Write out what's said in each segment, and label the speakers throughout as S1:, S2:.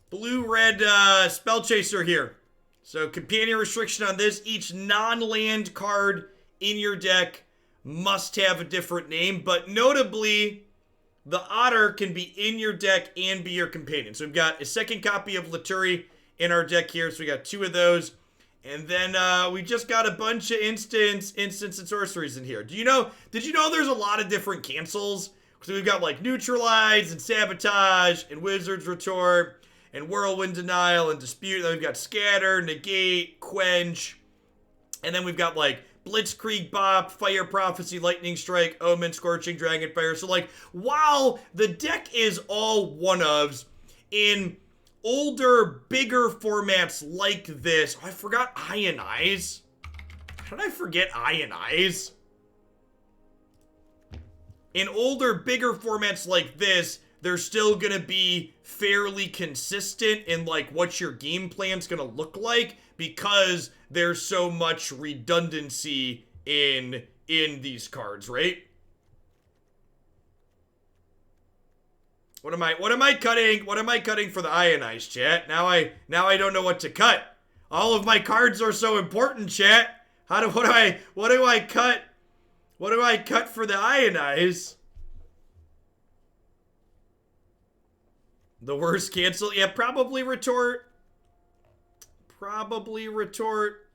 S1: Blue-red Spellchaser here. So companion restriction on this. Each non-land card in your deck must have a different name. But notably, the Otter can be in your deck and be your companion. So we've got a second copy of Lutri in our deck here. So we got 2 of those. And then we just got a bunch of instants and sorceries in here. Did you know there's a lot of different cancels? So we've got like Neutralize and Sabotage and Wizard's Retort and Whirlwind Denial and Dispute. Then we've got Scatter, Negate, Quench. And then we've got like Blitzkrieg Bop, Fire Prophecy, Lightning Strike, Omen, Scorching Dragonfire. So like, while the deck is all one-ofs, in older, bigger formats like this, I forgot Ionize. How did I forget Ionize? In older, bigger formats like this, they're still gonna be fairly consistent in like what your game plan's gonna look like, because there's so much redundancy in these cards, right? What am I cutting? What am I cutting for the Ionize, chat? Now I don't know what to cut. All of my cards are so important, chat. What do I cut? What do I cut for the Ionize? The worst cancel? Yeah, probably Retort. Probably Retort.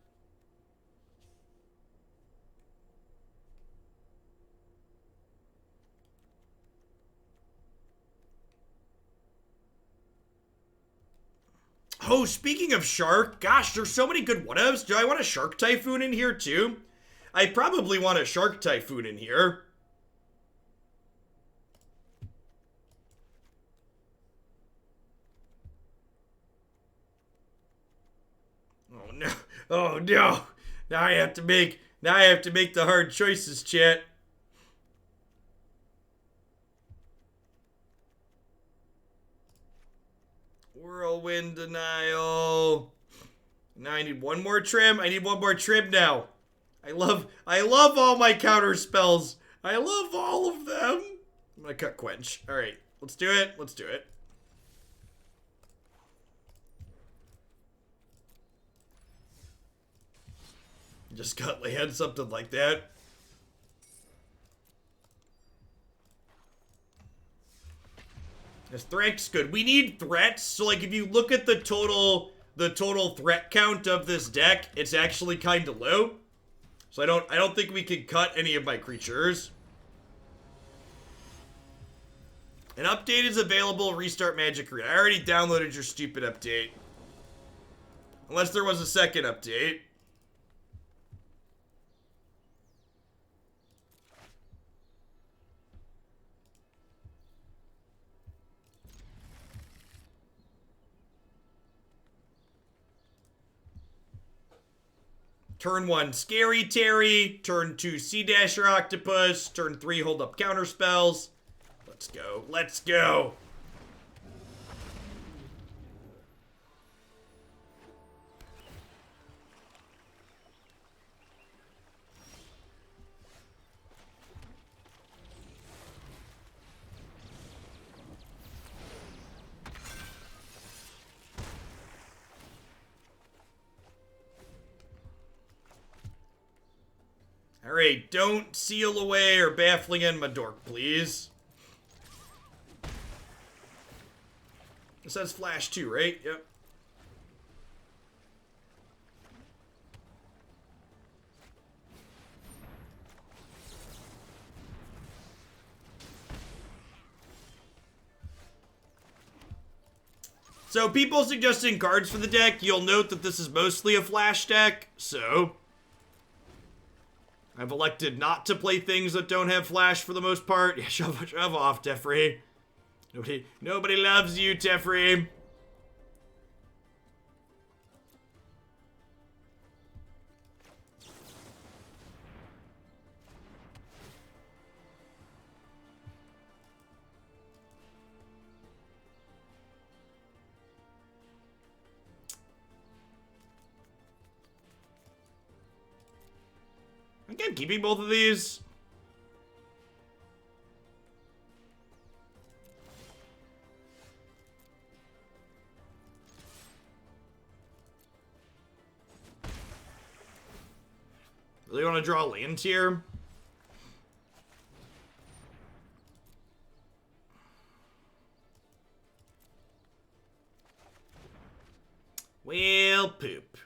S1: Oh, speaking of Shark, gosh, there's so many good what-ifs. Do I want a Shark Typhoon in here too? I probably want a Shark Typhoon in here. Oh no. Oh no. Now I have to make the hard choices, chat. Whirlwind Denial. Now I need one more trim. I need one more trim now. I love all my counter spells. I love all of them. I'm gonna cut Quench. Alright, let's do it. Let's do it. Just cut land, something like that. This threat's good. We need threats. So like if you look at the total threat count of this deck, it's actually kind of low. So I don't think we can cut any of my creatures. An update is available. Restart Magic Arena. I already downloaded your stupid update. Unless there was a second update. Turn 1, Scary Terry. Turn 2, Sea-Dasher Octopus. Turn 3, hold up counter spells. Let's go. Let's go. Alright, don't seal away or baffling in my dork, please. This has flash too, right? Yep. So people suggesting cards for the deck, you'll note that this is mostly a flash deck, so I've elected not to play things that don't have flash for the most part. Yeah, shove off, Teferi. Nobody loves you, Teferi. I think I'm keeping both of these. Really want to draw land here? Well, poop.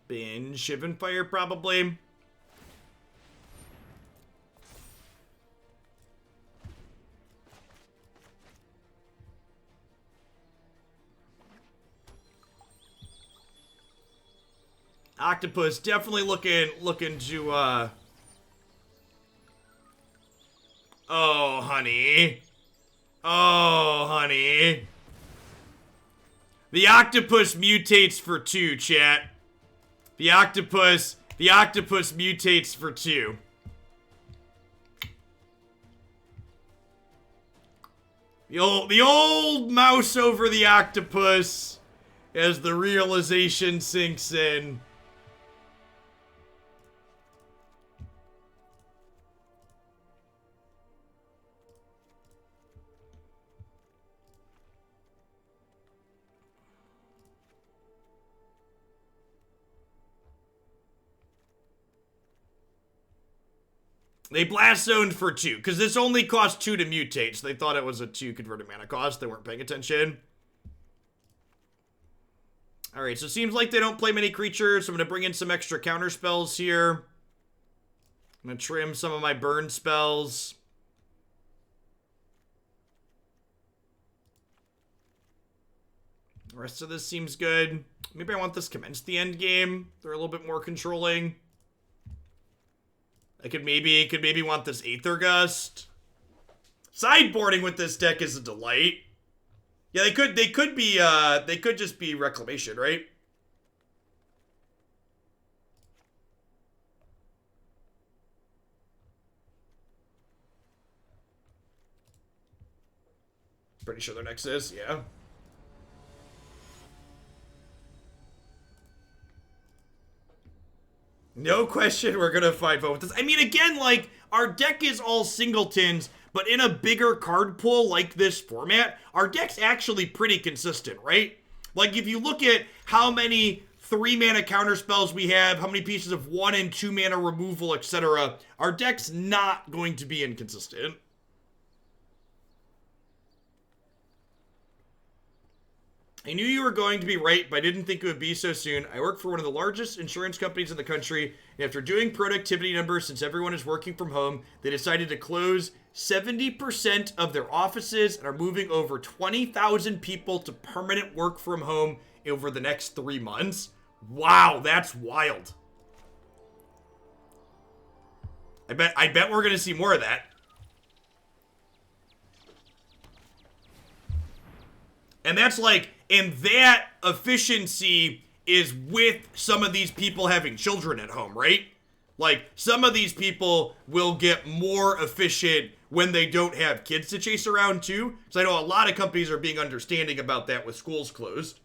S1: Bin Shivan Fire, probably. Octopus definitely looking to oh honey. Oh honey. The octopus mutates for 2, chat. The octopus mutates for 2. The old mouse over the octopus as the realization sinks in. They blast zoned for 2, because this only cost 2 to mutate, so they thought it was a 2 converted mana cost. They weren't paying attention. Alright, so it seems like they don't play many creatures, so I'm going to bring in some extra counter spells here. I'm going to trim some of my burn spells. The rest of this seems good. Maybe I want this commence the end game. They're a little bit more controlling. I could maybe want this Aether Gust. Sideboarding with this deck is a delight. Yeah, they could just be Reclamation, right? Pretty sure their next is, yeah. No question we're gonna fight vote with this. I mean, again, like, our deck is all singletons, but in a bigger card pool like this format, our deck's actually pretty consistent, right? Like, if you look at how many 3-mana counterspells we have, how many pieces of 1 and 2 mana removal, etc., our deck's not going to be inconsistent. I knew you were going to be right, but I didn't think it would be so soon. I work for one of the largest insurance companies in the country, and after doing productivity numbers since everyone is working from home, they decided to close 70% of their offices and are moving over 20,000 people to permanent work from home over the next 3 months. Wow, that's wild. I bet we're going to see more of that. And that's like, and that efficiency is with some of these people having children at home, right? Like, some of these people will get more efficient when they don't have kids to chase around too. Because I know a lot of companies are being understanding about that with schools closed.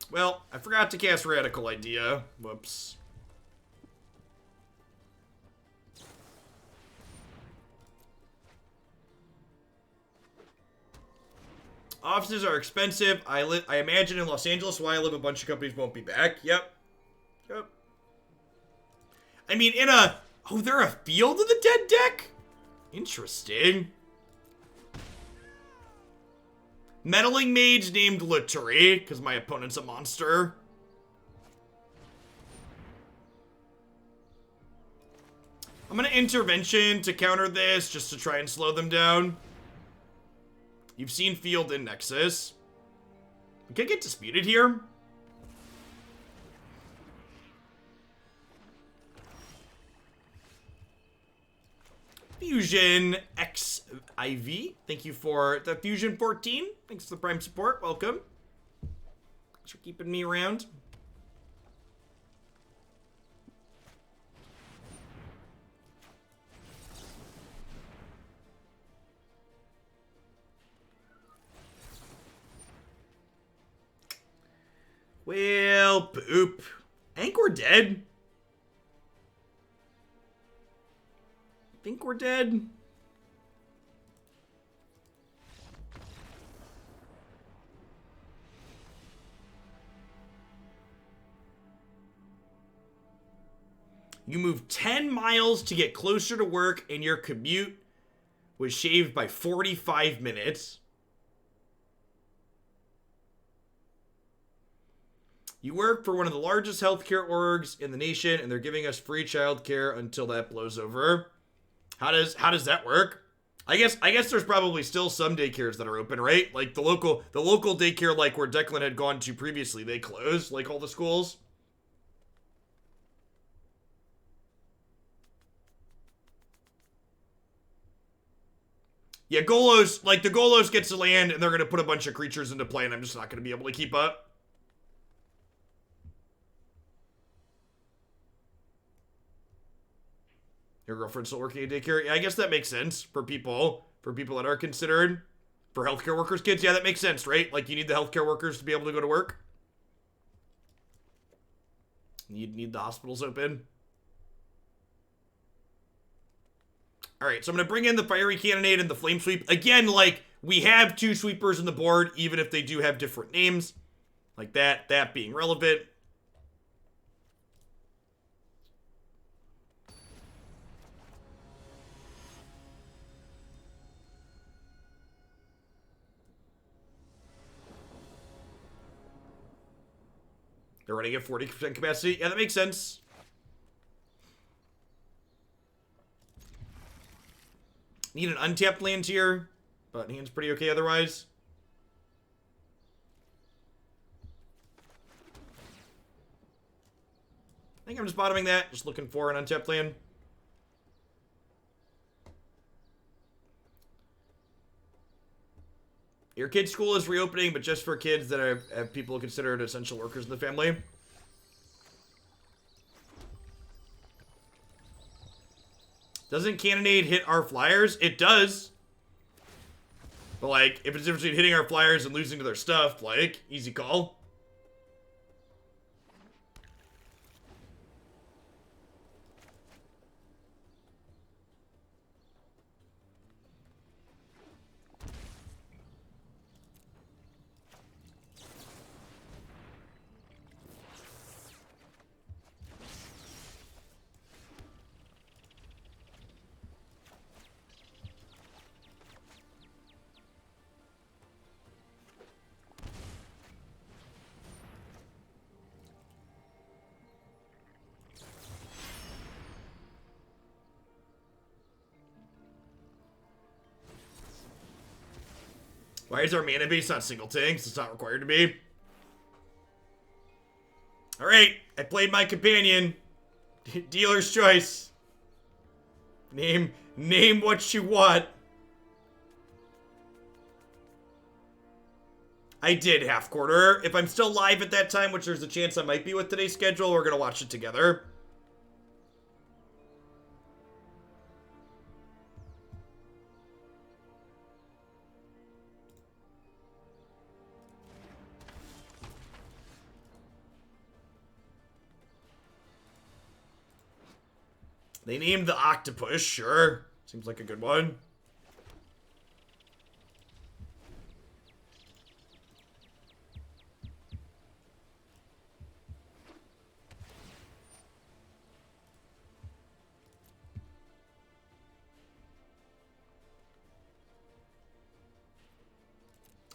S1: Well, I forgot to cast Radical Idea. Whoops. Offices are expensive. I imagine in Los Angeles, where I live, a bunch of companies won't be back. Yep. I mean, oh, they're a Field of the Dead deck? Interesting. Meddling Mage named Lutri, because my opponent's a monster. I'm gonna Intervention to counter this, just to try and slow them down. You've seen Field in Nexus. We could get Disputed here. Fusion XIV. Thank you for the Fusion 14. Thanks for the Prime support. Welcome. Thanks for keeping me around. Well, poop. I think we're dead. I think we're dead. You moved 10 miles to get closer to work, and your commute was shaved by 45 minutes. You work for one of the largest healthcare orgs in the nation, and they're giving us free childcare until that blows over. How does that work? I guess there's probably still some daycares that are open, right? Like the local daycare, like where Declan had gone to previously, they closed, like all the schools. Yeah, Golos, like the Golos gets to land and they're gonna put a bunch of creatures into play, and I'm just not gonna be able to keep up. Your girlfriend's still working at daycare? Yeah, I guess that makes sense for people that are considered for healthcare workers' kids. Yeah, that makes sense, right? Like you need the healthcare workers to be able to go to work. You need the hospitals open. All right, so I'm going to bring in the Fiery Cannonade and the Flame Sweep. Again, like, we have 2 sweepers on the board, even if they do have different names. Like that being relevant. They're running at 40% capacity. Yeah, that makes sense. Need an untapped land here, but hand's pretty okay otherwise. I think I'm just bottoming that, just looking for an untapped land. Your kid's school is reopening, but just for kids that have people considered essential workers in the family. Doesn't Cannonade hit our flyers? It does. But, like, if it's the difference between hitting our flyers and losing to their stuff, like, easy call. Why is our mana base not single tanks? It's not required to be. Alright, I played my companion. Dealer's choice. Name what you want. I did half quarter. If I'm still live at that time, which there's a chance I might be with today's schedule, we're gonna watch it together. They named the Octopus, sure. Seems like a good one.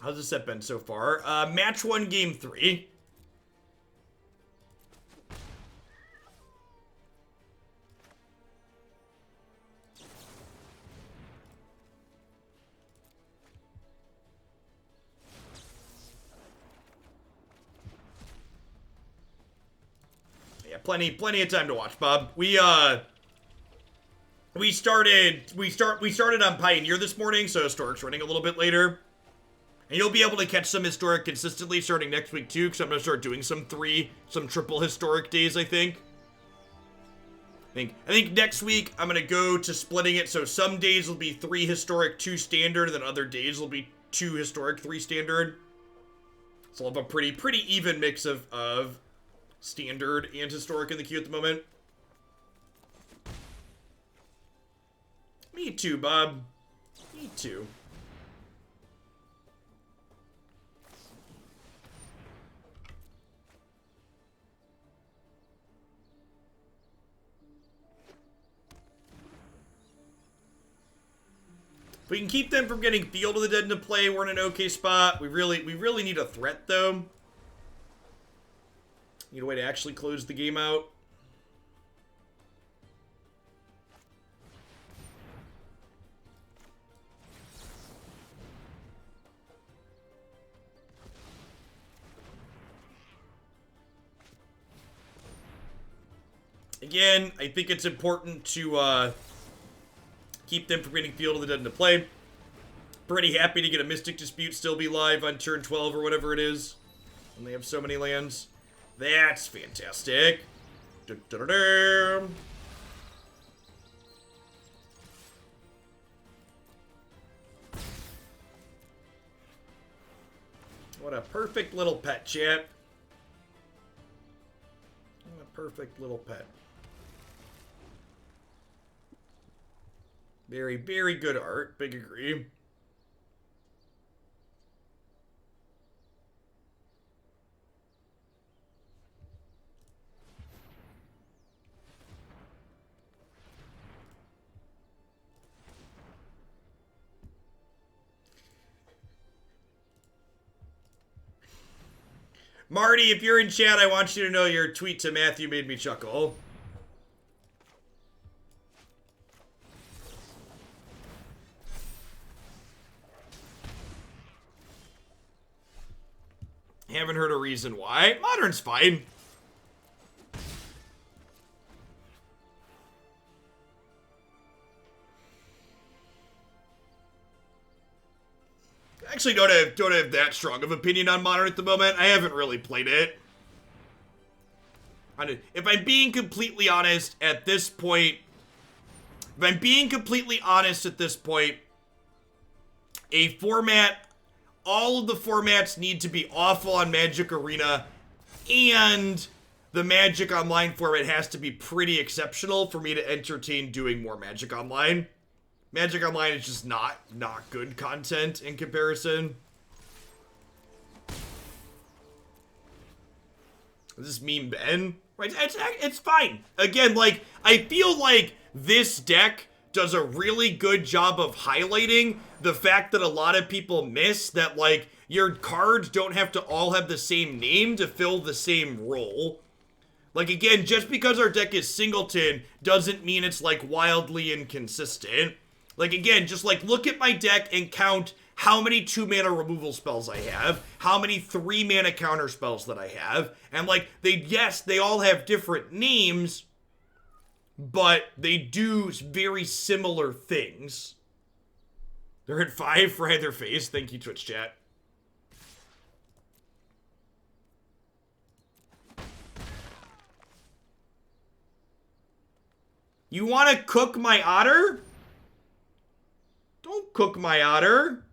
S1: How's the set been so far? Match 1, game 3. Yeah, plenty of time to watch, Bob. We started on Pioneer this morning, so Historic's running a little bit later. And you'll be able to catch some Historic consistently starting next week, too, because I'm going to start doing some triple Historic days, I think. I think next week, I'm going to go to splitting it, so some days will be 3 Historic, 2 Standard, and then other days will be 2 Historic, 3 Standard. So I'll have a pretty even mix of Standard and Historic in the queue at the moment. Me too, Bob. Me too. If we can keep them from getting Field of the Dead into play, we're in an okay spot. We really need a threat, though. Need a way to actually close the game out. Again, I think it's important to keep them from getting Field of the Dead into play. Pretty happy to get a Mystic Dispute still be live on turn 12 or whatever it is. When they have so many lands. That's fantastic. Da-da-da-da. What a perfect little pet, chat. What a perfect little pet. Very, very good art. Big agree. Marty, if you're in chat, I want you to know your tweet to Matthew made me chuckle. Haven't heard a reason why. Modern's fine. Actually don't have that strong of opinion on Modern at the moment. I haven't really played it. If I'm being completely honest at this point, a format, all of the formats need to be awful on Magic Arena, and the Magic Online format has to be pretty exceptional for me to entertain doing more Magic Online. Magic Online is just not good content in comparison. Is this meme Ben? Right, it's fine. Again, like, I feel like this deck does a really good job of highlighting the fact that a lot of people miss that, like, your cards don't have to all have the same name to fill the same role. Like, again, just because our deck is singleton doesn't mean it's, like, wildly inconsistent. Like, again, just, like, look at my deck and count how many 2-mana removal spells I have, how many 3-mana counter spells that I have, and, like, they all have different names, but they do very similar things. They're at 5 for either face. Thank you, Twitch chat. You want to cook my otter? Don't cook my otter.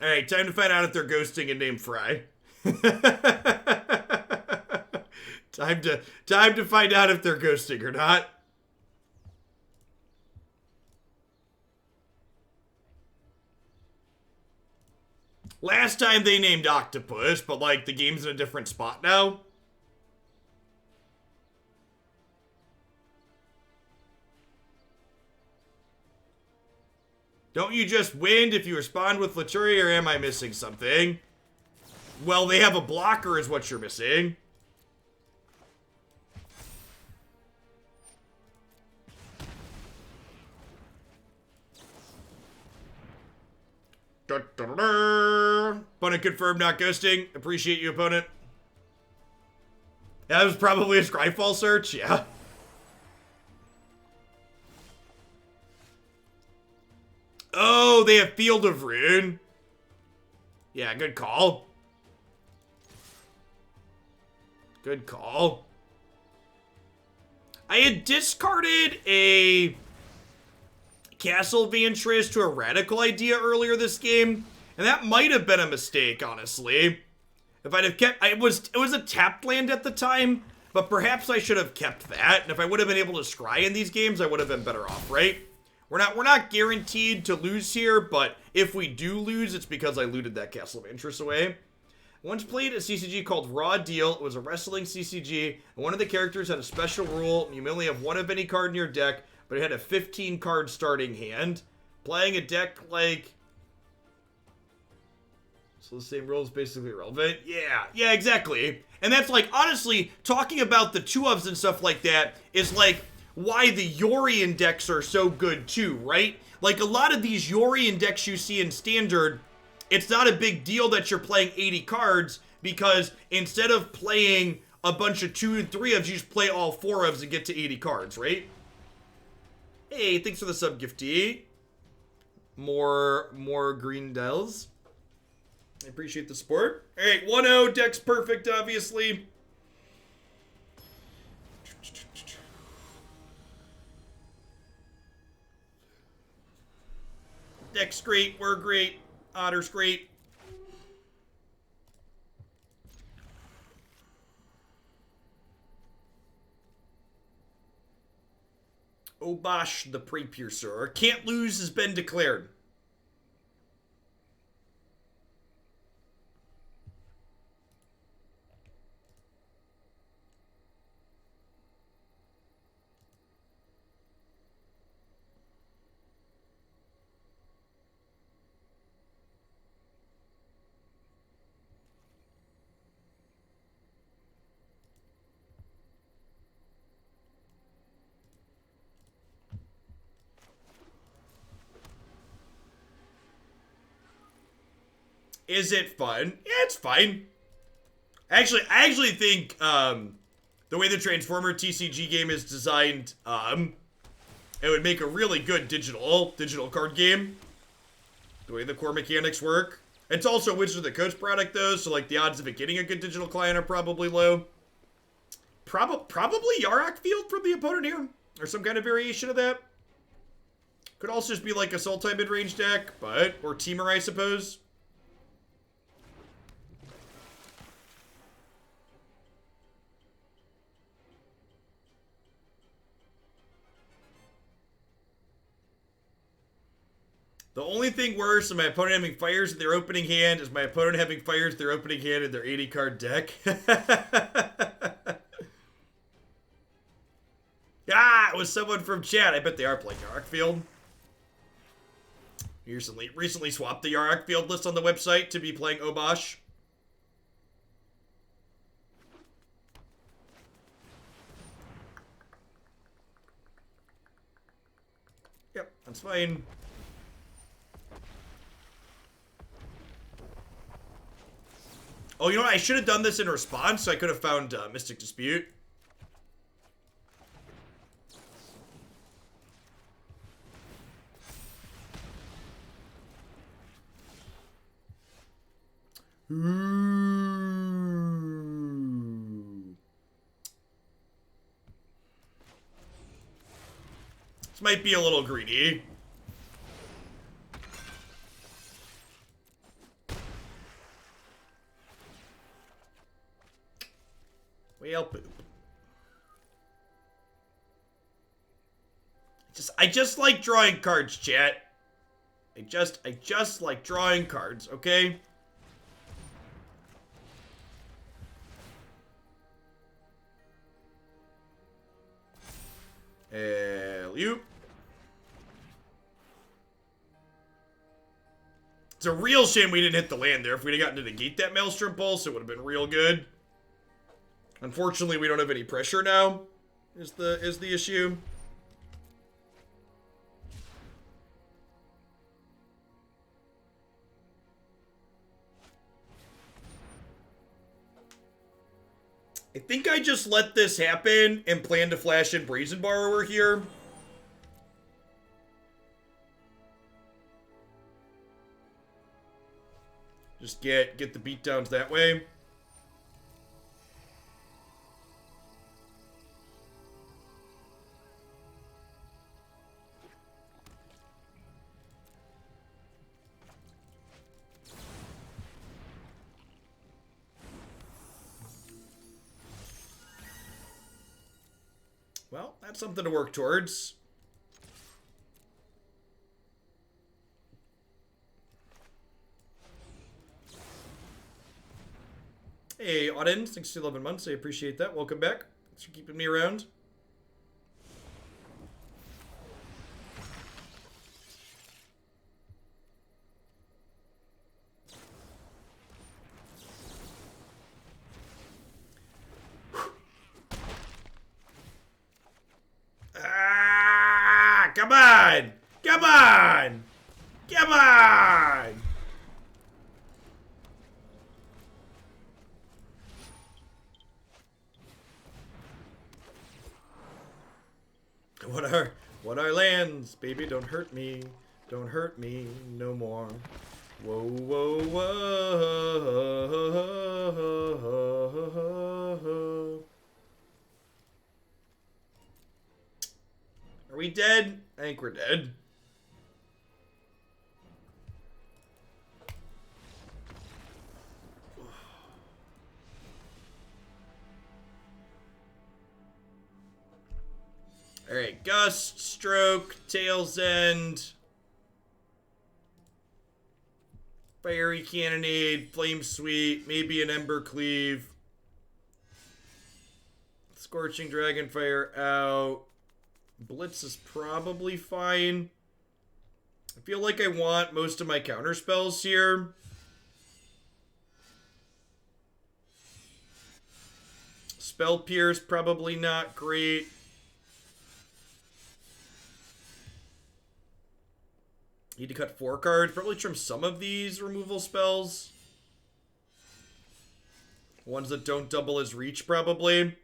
S1: Alright, time to find out if they're ghosting a name Fry. Time to find out if they're ghosting or not. Last time they named Octopus, but, like, the game's in a different spot now. Don't you just win if you respond with Lutri, or am I missing something? Well, they have a blocker is what you're missing. Opponent confirmed, not ghosting. Appreciate you, opponent. That was probably a Scryfall search, yeah. Oh, they have Field of Ruin. Yeah, good call. Good call. I had discarded a Castle Vantress to a Radical idea earlier this game, and that might have been a mistake, honestly. If I'd have kept, it was a tapped land at the time, but perhaps I should have kept that, and if I would have been able to scry in these games, I would have been better off, right? We're not guaranteed to lose here, but if we do lose, it's because I looted that Castle Vantress away. Once played a CCG called Raw Deal. It was a wrestling CCG, and one of the characters had a special rule. You may only have one of any card in your deck, but it had a 15-card starting hand. Playing a deck like... So the same rule is basically irrelevant? Yeah, exactly. And that's like, honestly, talking about the 2-ofs and stuff like that is like why the Yorion decks are so good too, right? Like a lot of these Yorion decks you see in Standard, it's not a big deal that you're playing 80 cards because instead of playing a bunch of 2 and 3-ofs, you just play all 4-ofs and get to 80 cards, right? Hey, thanks for the sub, Gifty. More green dells. I appreciate the support. All right, 1-0, deck's perfect, obviously. Deck's great, we're great, Otter's great. Obosh the Prepiercer. Can't lose has been declared. Is it fun? Yeah, it's fine. I actually think the way the Transformer TCG game is designed, it would make a really good digital card game. The way the core mechanics work. It's also a Wizards of the Coast product though, so like the odds of it getting a good digital client are probably low. Probably Yarok Field from the opponent here, or some kind of variation of that. Could also just be like a Sultai mid-range deck, or Teamer, I suppose. The only thing worse than my opponent having fires in their opening hand is my opponent having fires in their opening hand in their 80-card deck. Ah, it was someone from chat. I bet they are playing Yarok Field. Recently swapped the Yarok Field list on the website to be playing Obosh. Yep, that's fine. Oh, you know what? I should have done this in response, so I could have found Mystic Dispute. Ooh. This might be a little greedy. Well, poop. I just like drawing cards, chat. I just like drawing cards, okay? Alley-oop. It's a real shame we didn't hit the land there. If we'd have gotten to negate that Maelstrom Pulse, it would have been real good. Unfortunately, we don't have any pressure now, is the issue. I think I just let this happen and plan to flash in Brazen Borrower here. Just get the beatdowns that way. Well, that's something to work towards. Hey, Auden, thanks for 11 months. I appreciate that. Welcome back. Thanks for keeping me around. Ah, come on! Come on! Come on! What are lands? Baby, don't hurt me. Don't hurt me no more. Whoa, whoa, whoa. Are we dead? I think we're dead. Alright, Gust, Stroke, Tail's End, Fiery Cannonade, Flame Sweep, maybe an Ember Cleave, Scorching Dragonfire out, Blitz is probably fine. I feel like I want most of my counter spells here. Spell Pierce, probably not great. Need to cut 4 cards. Probably trim some of these removal spells. Ones that don't double as reach, probably.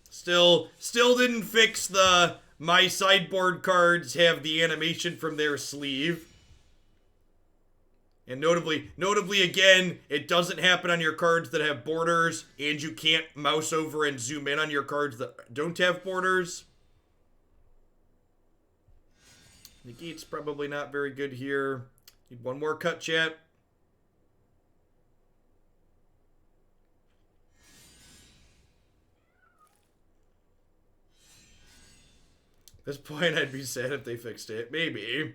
S1: Still didn't fix the my sideboard cards have the animation from their sleeve. And notably again, it doesn't happen on your cards that have borders, and you can't mouse over and zoom in on your cards that don't have borders. Negate's probably not very good here. Need one more cut, chat. At this point, I'd be sad if they fixed it. Maybe.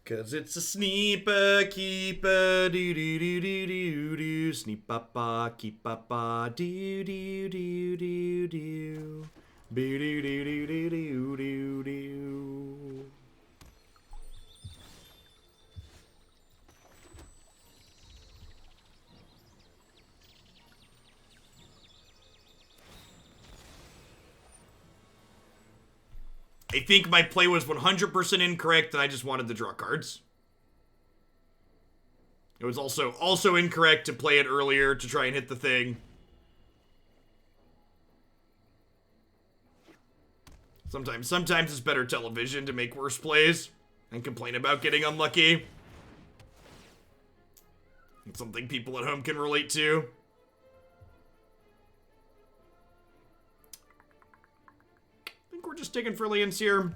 S1: Cause it's a sneeper keeper, do do do do do do, sneep papa keep papa, do do do do do, do do do do do do do. I think my play was 100% incorrect and I just wanted to draw cards. It was also incorrect to play it earlier to try and hit the thing. Sometimes it's better television to make worse plays and complain about getting unlucky. It's something people at home can relate to. We're just digging for lands here.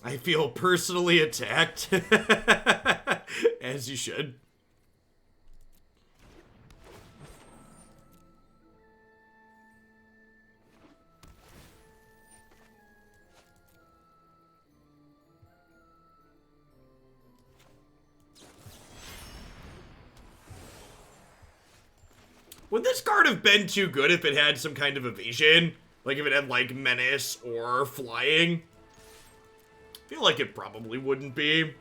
S1: I feel personally attacked. As you should. Would this card have been too good if it had some kind of evasion? Like if it had like menace or flying? I feel like it probably wouldn't be.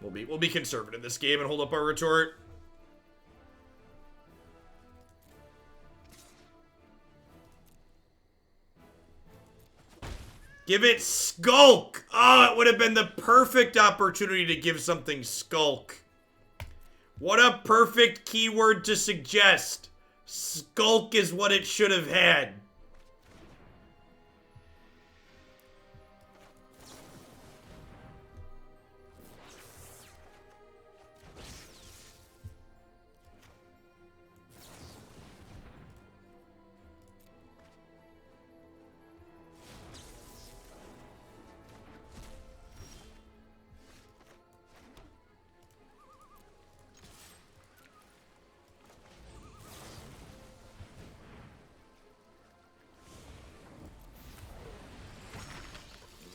S1: We'll be conservative this game and hold up our retort. Give it Skulk! Oh, it would have been the perfect opportunity to give something Skulk. What a perfect keyword to suggest. Skulk is what it should have had.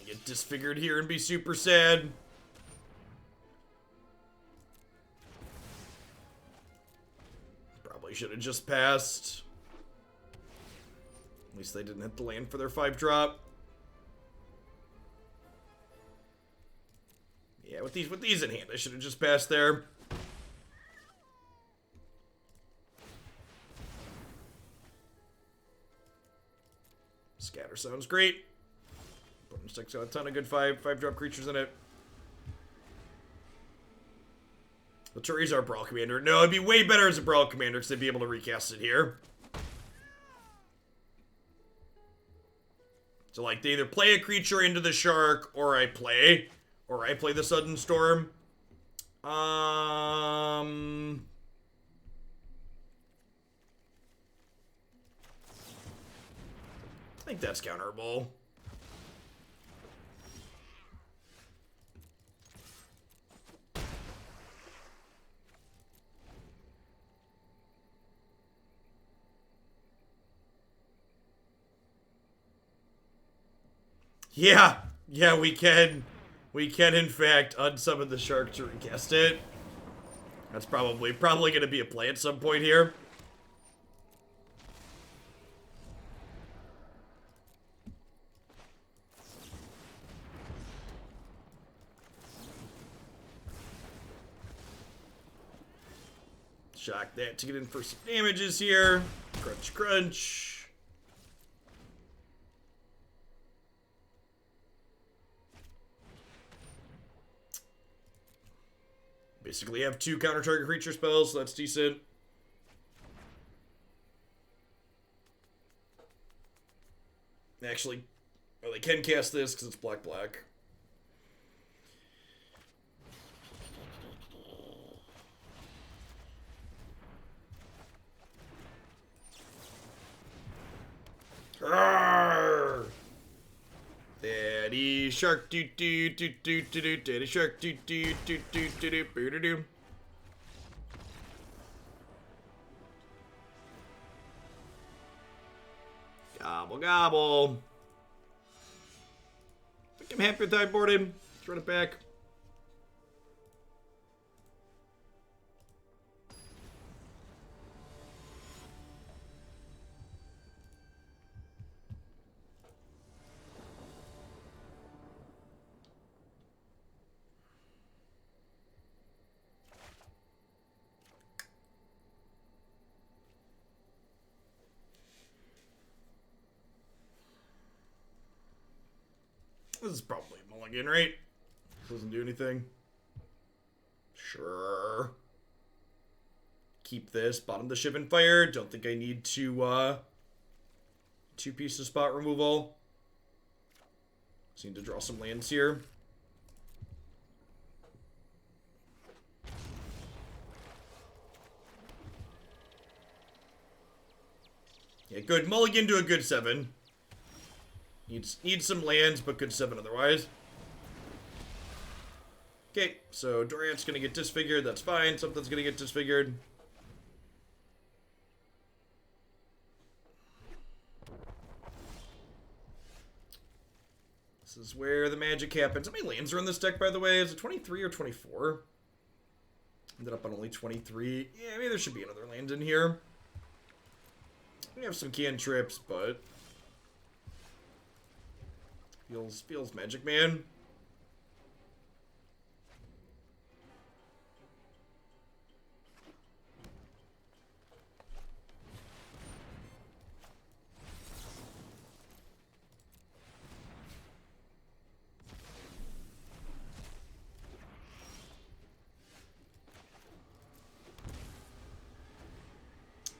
S1: Get disfigured here and be super sad. Probably should have just passed. At least they didn't hit the land for their 5-drop. Yeah, with these in hand, I should have just passed there. Scatter sounds great. Opponent's deck's got a ton of good 5-drop creatures in it. Lutri our Brawl Commander. No, it'd be way better as a Brawl Commander because they'd be able to recast it here. So, like, they either play a creature into the Shark, or I play the Sudden Storm. I think that's counterable. Yeah, we can. We can, in fact, unsummon the Shark to recast it. That's probably going to be a play at some point here. Shock that to get in for some damages here. Crunch, crunch. Basically have 2 counter-target creature spells, so that's decent. Actually, oh, they can cast this because it's black-black. Arrgh! Daddy shark doo doo doo doo doo doo. Daddy shark doo doo doo doo doo doo doo doo doo. Gobble gobble. I think I'm happy with that boarding. Let's run it back. This is probably a mulligan, right? Doesn't do anything. Sure. Keep this. Bottom the Shivan Fire. Don't think I need to, 2 pieces of spot removal. Just need to draw some lands here. Yeah, good. Mulligan to a good 7. Needs some lands, but good 7 otherwise. Okay, so Dorian's gonna get disfigured. That's fine. Something's gonna get disfigured. This is where the magic happens. How many lands are in this deck, by the way? Is it 23 or 24? Ended up on only 23. Yeah, maybe there should be another land in here. We have some cantrips, but feels Magic Man.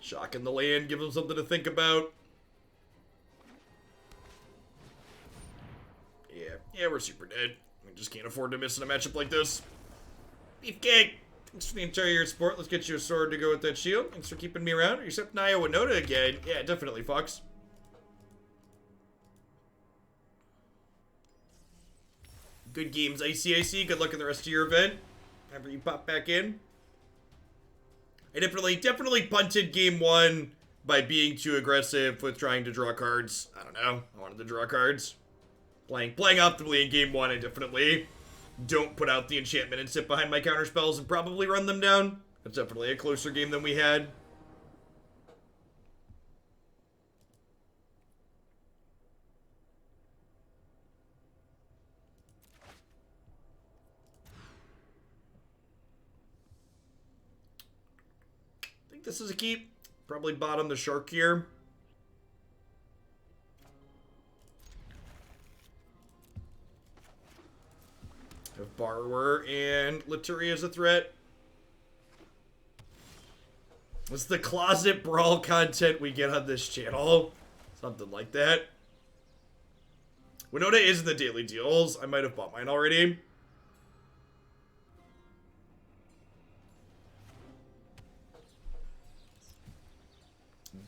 S1: Shocking the land, give them something to think about. Yeah, we're super dead. We just can't afford to miss in a matchup like this. Beefcake! Thanks for the entire year of support. Let's get you a sword to go with that shield. Thanks for keeping me around. Except Naya Winota again. Yeah, definitely, Fox. Good games, ICIC. Good luck in the rest of your event. Whenever you pop back in. I definitely punted game one by being too aggressive with trying to draw cards. I don't know. I wanted to draw cards. Playing optimally in game one, I definitely don't put out the enchantment and sit behind my counter spells and probably run them down. That's definitely a closer game than we had. I think this is a keep. Probably bottom the shark here. Have Borrower and Lutri as a threat. What's the closet brawl content we get on this channel? Something like that. Winota is in the daily deals. I might have bought mine already.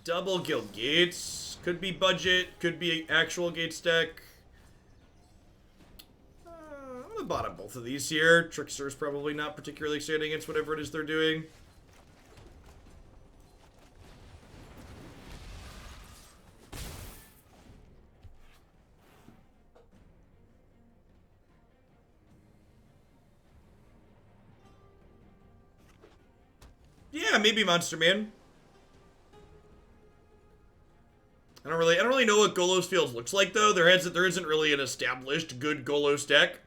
S1: Double guild gates. Could be budget. Could be actual gates deck. I'm gonna bottom both of these here. Trickster is probably not particularly excited against whatever it is they're doing. Yeah, maybe Monster Man. I don't really know what Golos Field looks like though. There isn't really an established good Golos deck.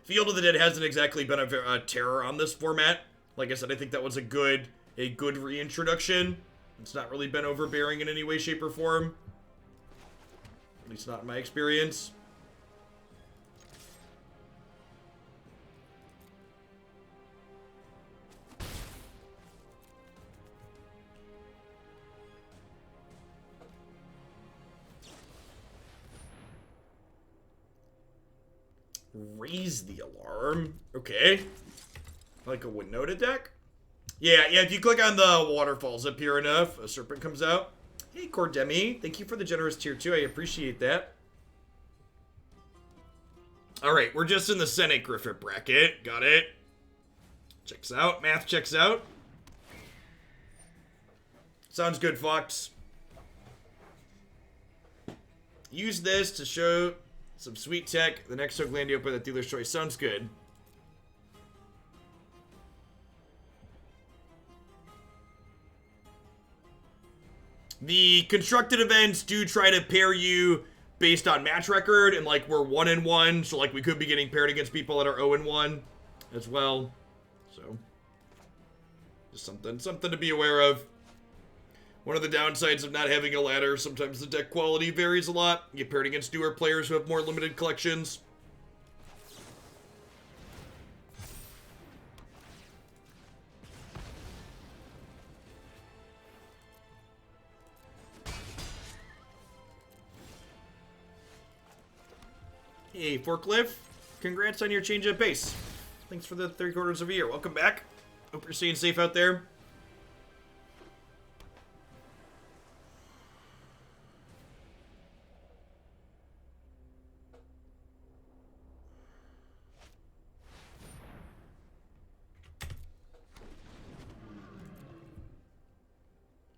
S1: Field of the Dead hasn't exactly been a terror on this format. Like I said, I think that was a good reintroduction. It's not really been overbearing in any way, shape, or form. At least not in my experience. Raise the alarm. Okay. Like a Winota deck? Yeah, if you click on the waterfalls up here enough, a serpent comes out. Hey, Cordemi. Thank you for the generous tier 2. I appreciate that. Alright, we're just in the Senate Griffith bracket. Got it. Checks out. Math checks out. Sounds good, Fox. Use this to show some sweet tech. The next hook land you open at dealer's choice. Sounds good. The constructed events do try to pair you based on match record, and like we're 1-1, so like we could be getting paired against people that are 0-1 as well. So just something to be aware of. One of the downsides of not having a ladder, sometimes the deck quality varies a lot. You get paired against newer players who have more limited collections. Hey, Forklift. Congrats on your change of pace. Thanks for the 3/4 of a year. Welcome back. Hope you're staying safe out there.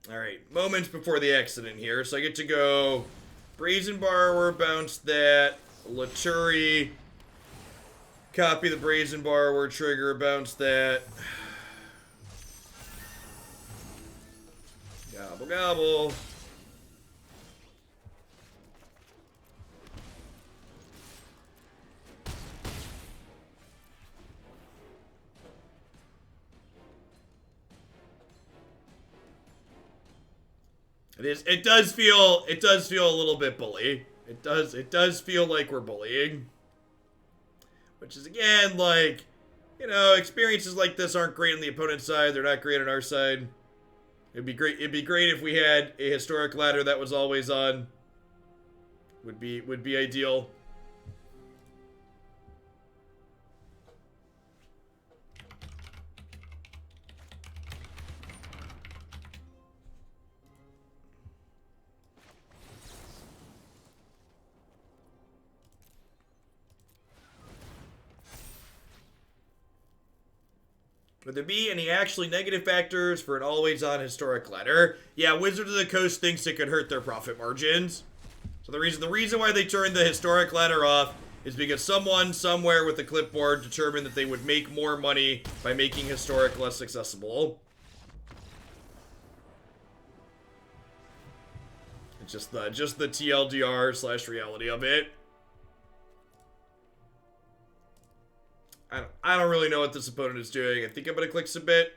S1: Alright, moments before the accident here. So I get to go Brazen Borrower, bounce that. Lutri, copy the Brazen Borrower, trigger, bounce that. Gobble, gobble. It does feel a little bit bully. It does feel like we're bullying. Which is again like, you know, experiences like this aren't great on the opponent's side, they're not great on our side. It'd be great. It'd be great if we had a historic ladder that was always on. Would be ideal. Would there be any actually negative factors for an always-on historic ladder? Yeah, Wizards of the Coast thinks it could hurt their profit margins. So the reason why they turned the historic ladder off is because someone somewhere with a clipboard determined that they would make more money by making historic less accessible. It's just the TLDR / reality of it. I don't really know what this opponent is doing. I think I'm going to click submit.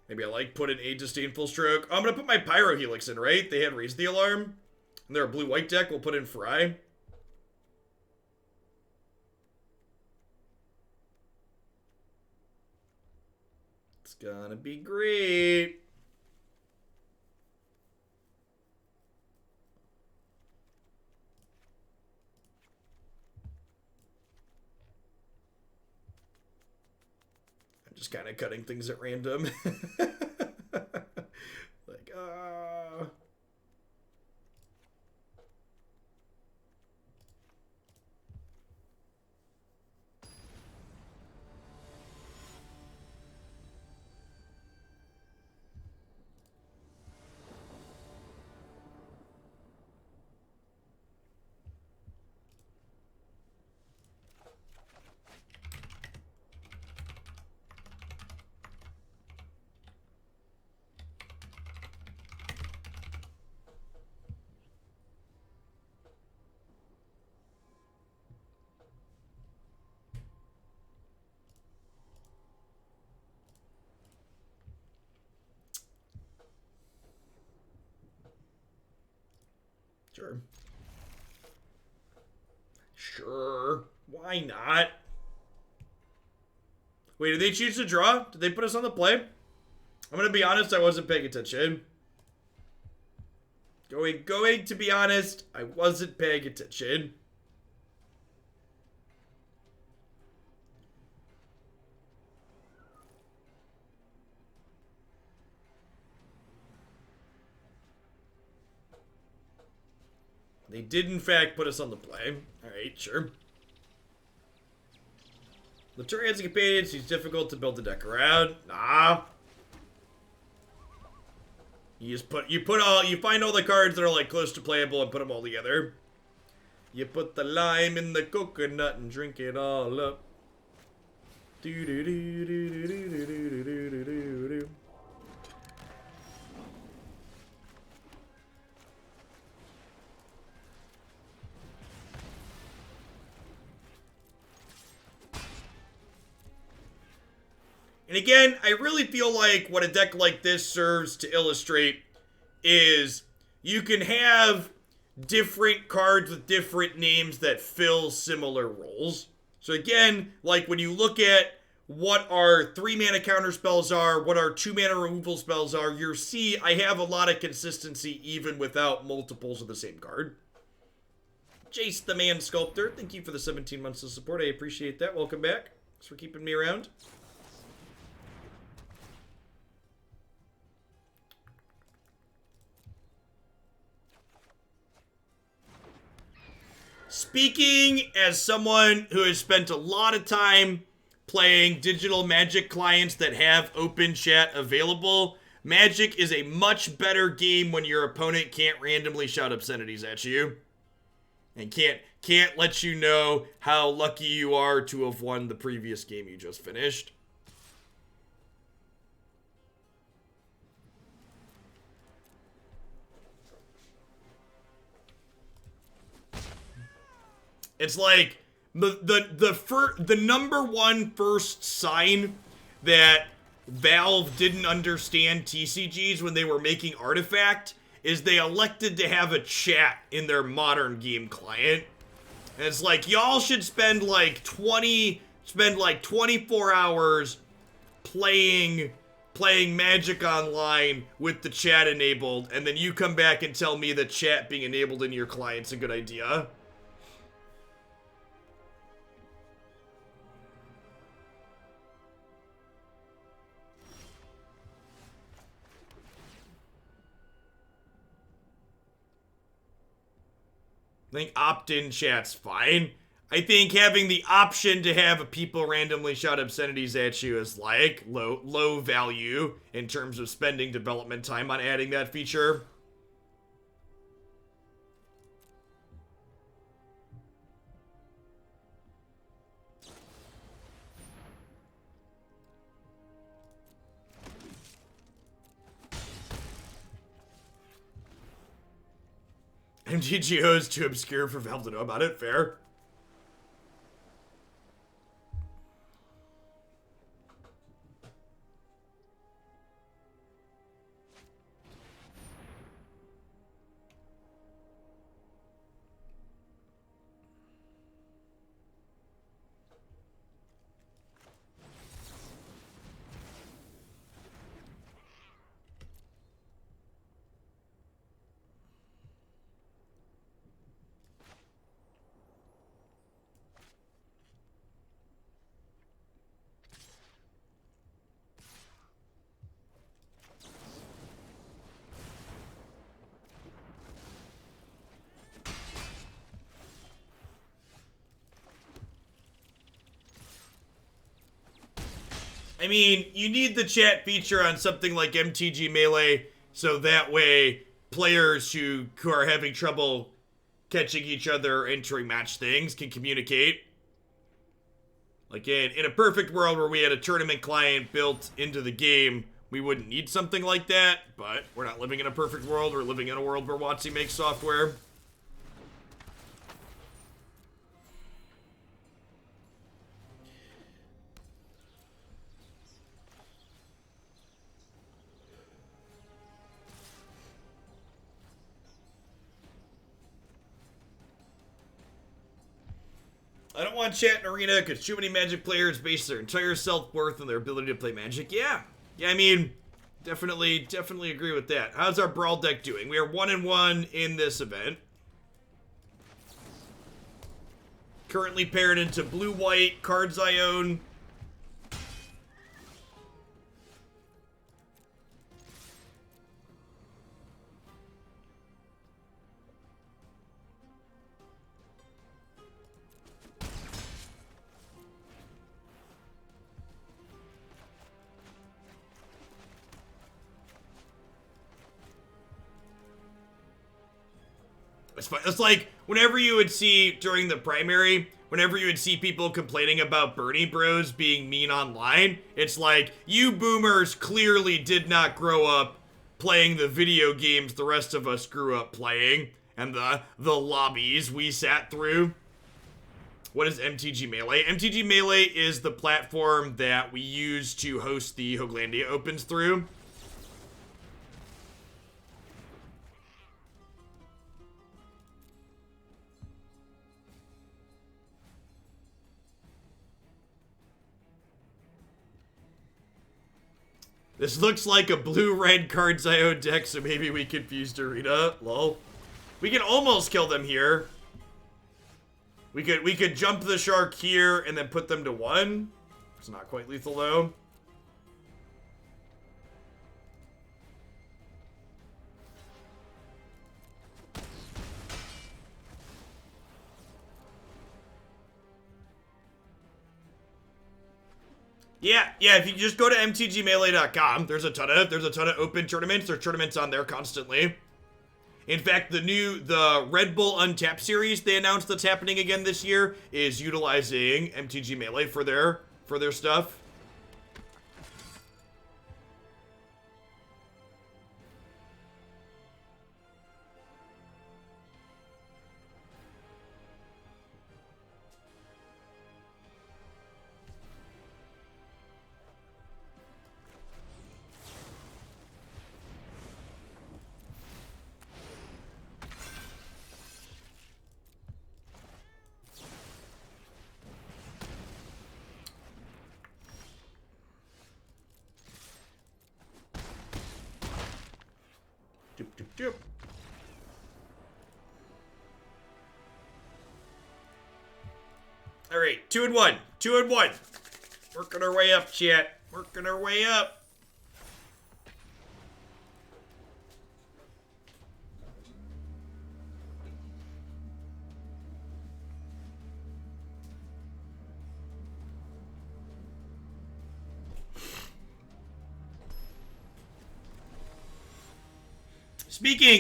S1: Maybe I like put in a disdainful stroke. Oh, I'm going to put my Pyro Helix in, right? They had raised the alarm. And they're a blue-white deck. We'll put in Fry. It's gonna be great. Just kind of cutting things at random. Like, Sure. Sure. Why not? Wait, did they choose to draw? Did they put us on the play? I'm gonna be honest, I wasn't paying attention. Going to be honest, I wasn't paying attention. They did, in fact, put us on the play. Alright, sure. Lutri has a companion, so he's difficult to build the deck around. Nah. You find all the cards that are, like, close to playable and put them all together. You put the lime in the coconut and drink it all up. Do-do-do-do-do-do-do-do-do-do-do. And again, I really feel like what a deck like this serves to illustrate is you can have different cards with different names that fill similar roles. So again, like when you look at what our 3-mana counter spells are, what our 2-mana removal spells are, you'll see I have a lot of consistency even without multiples of the same card. Jace the Man Sculptor, thank you for the 17 months of support. I appreciate that. Welcome back. Thanks for keeping me around. Speaking as someone who has spent a lot of time playing digital Magic clients that have open chat available, Magic is a much better game when your opponent can't randomly shout obscenities at you. And can't let you know how lucky you are to have won the previous game you just finished. It's like the number one first sign that Valve didn't understand TCGs when they were making Artifact is they elected to have a chat in their modern game client. And it's like, y'all should spend like 24 hours playing playing Magic Online with the chat enabled, and then you come back and tell me that chat being enabled in your client's a good idea. I think opt-in chat's fine. I think having the option to have people randomly shout obscenities at you is like low value in terms of spending development time on adding that feature. MTGO is too obscure for Valve to know about it. Fair. I mean, you need the chat feature on something like MTG Melee, so that way players who are having trouble catching each other entering match things can communicate. Like in a perfect world where we had a tournament client built into the game, we wouldn't need something like that, but we're not living in a perfect world. We're living in a world where WotC makes software. I don't want chat in Arena because too many Magic players base their entire self-worth on their ability to play Magic. Yeah, I mean, definitely agree with that. How's our Brawl deck doing? We are 1-1 in this event. Currently paired into blue-white cards I own. It's like whenever you would see during the primary, whenever you would see people complaining about Bernie Bros being mean online, it's like, you boomers clearly did not grow up playing the video games the rest of us grew up playing, and the lobbies we sat through. What is MTG Melee? MTG Melee is the platform that we use to host the Hoaglandia Opens through. This looks like a blue-red Cards.io deck, so maybe we confused Arena. Lol. We can almost kill them here. We could jump the shark here and then put them to 1. It's not quite lethal though. Yeah, if you just go to mtgmelee.com, there's a ton of open tournaments. There's tournaments on there constantly. In fact, the Red Bull Untapped series they announced that's happening again this year is utilizing MTG Melee for their stuff. go. All right, 2 and 1. 2 and 1. Working our way up, chat. Working our way up.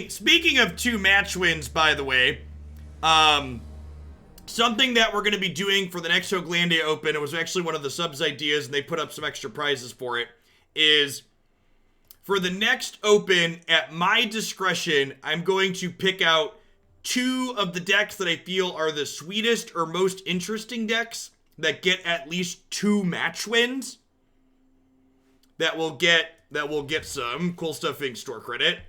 S1: Speaking of 2 match wins, by the way, something that we're going to be doing for the next Hoaglandia Open, it was actually one of the subs' ideas, and they put up some extra prizes for it, is for the next Open, at my discretion, I'm going to pick out 2 of the decks that I feel are the sweetest or most interesting decks that get at least 2 match wins that will get some Cool Stuff Ink store credit.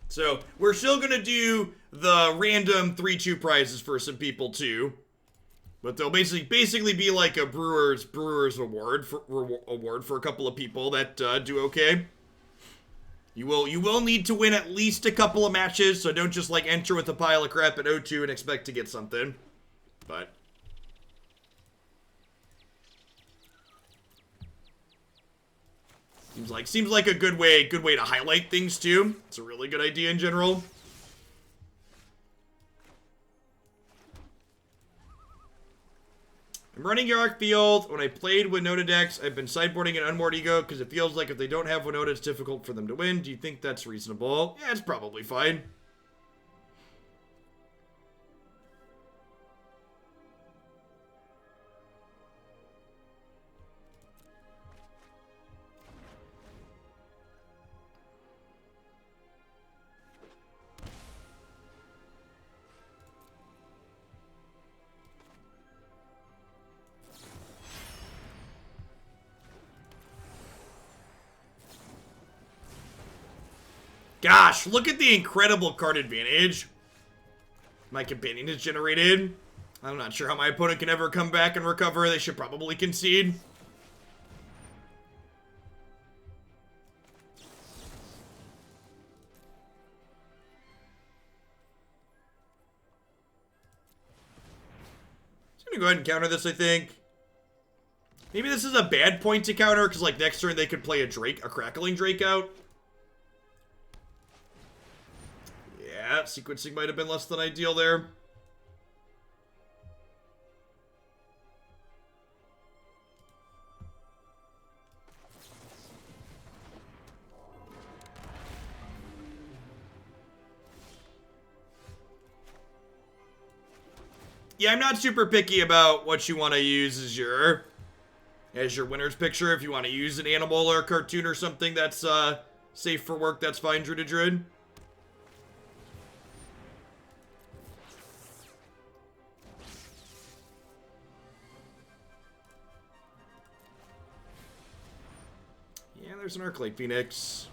S1: So, we're still going to do the random 3-2 prizes for some people, too. But they'll basically be like a Brewers award for a couple of people that do okay. You will need to win at least a couple of matches, so don't just, like, enter with a pile of crap at O2 and expect to get something. But seems like a good way to highlight things too. It's a really good idea in general. I'm running Yark Field. When I played Winota decks, I've been sideboarding an Unmoored Ego because it feels like if they don't have Winota, it's difficult for them to win. Do you think that's reasonable? Yeah, it's probably fine. Gosh, look at the incredible card advantage my companion has generated. I'm not sure how my opponent can ever come back and recover. They should probably concede. So I'm gonna go ahead and counter this, I think. Maybe this is a bad point to counter, because like next turn they could play a Crackling Drake out. Yeah, sequencing might have been less than ideal there. Yeah, I'm not super picky about what you want to use as your winner's picture. If you want to use an animal or a cartoon or something that's safe for work, that's fine, Druid to Druid. Yeah, there's an Arclight Phoenix.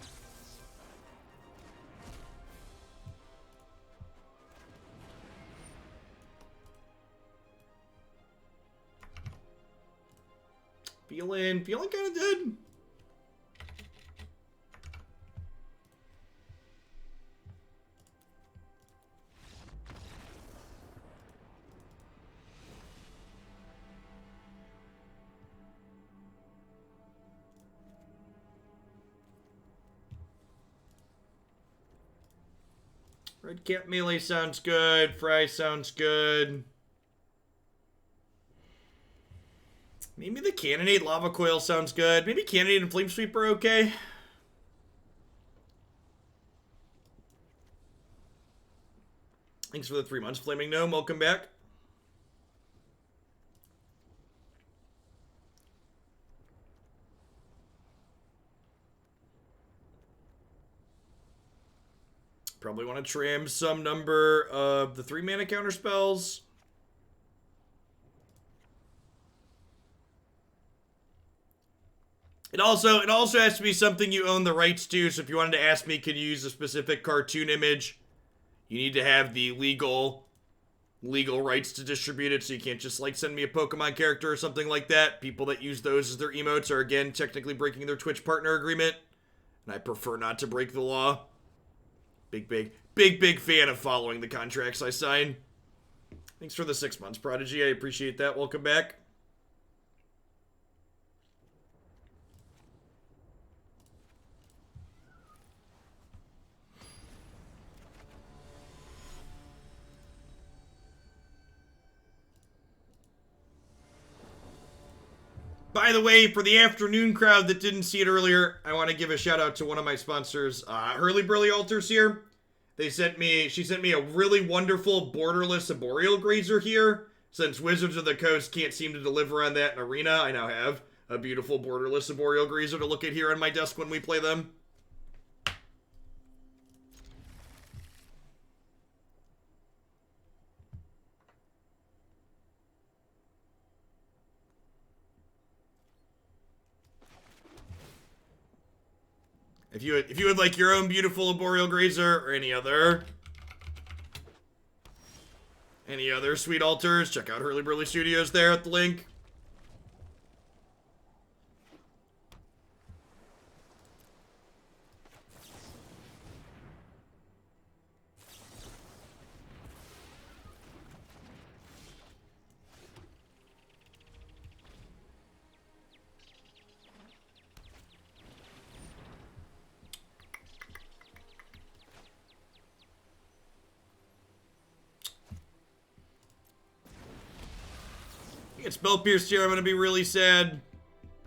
S1: Feeling kind of dead. Red Cap Melee sounds good. Fry sounds good. Maybe the Cannonade Lava Coil sounds good. Maybe Cannonade and Flame Sweep are okay. Thanks for the 3 months, Flaming Gnome. Welcome back. Probably want to trim some number of the 3-mana counter spells. It also has to be something you own the rights to. So if you wanted to ask me, could you use a specific cartoon image? You need to have the legal rights to distribute it. So you can't just like send me a Pokemon character or something like that. People that use those as their emotes are again technically breaking their Twitch partner agreement. and I prefer not to break the law. Big fan of following the contracts I sign. Thanks for the 6 months, Prodigy. I appreciate that. Welcome back. By the way, for the afternoon crowd that didn't see it earlier, I want to give a shout out to one of my sponsors, Hurly Burly Altars here. She sent me a really wonderful borderless arboreal grazer here. Since Wizards of the Coast can't seem to deliver on that in Arena, I now have a beautiful borderless arboreal grazer to look at here on my desk when we play them. If you would like your own beautiful arboreal grazer or any other sweet altars, check out Hurly Burly Studios there at the link. Get Spell Pierced here, I'm gonna be really sad.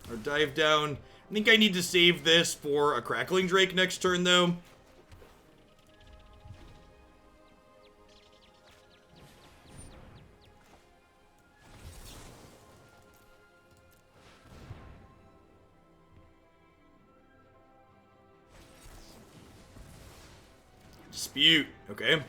S1: Or dive down. I think I need to save this for a Crackling Drake next turn, though. Dispute. Okay.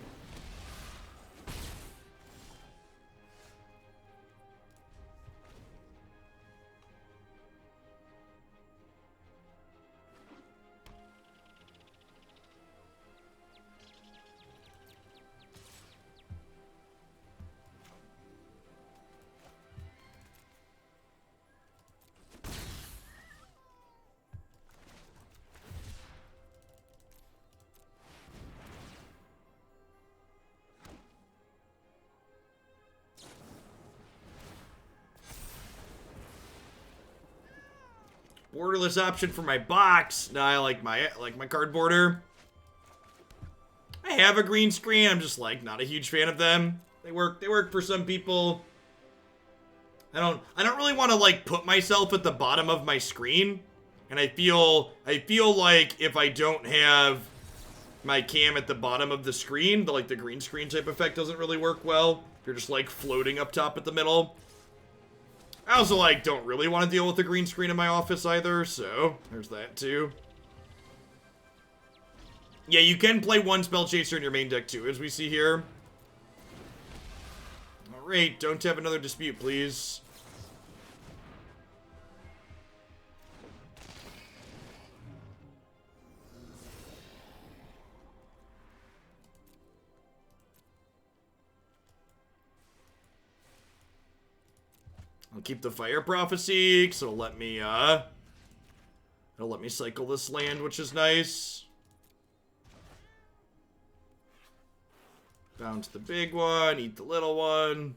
S1: Borderless option for my box. Now I like my card border. I have a green screen. I'm just like not a huge fan of them. They work for some people. I don't really want to like put myself at the bottom of my screen. And I feel like if I don't have my cam at the bottom of the screen, the green screen type effect doesn't really work well. You're just like floating up top at the middle. I also, like, don't really want to deal with the green screen in my office either, so there's that, too. Yeah, you can play one Spellchaser in your main deck, too, as we see here. Alright, don't have another dispute, please. I'll keep the Fire Prophecy, because it'll let me cycle this land, which is nice. Bounce the big one, eat the little one.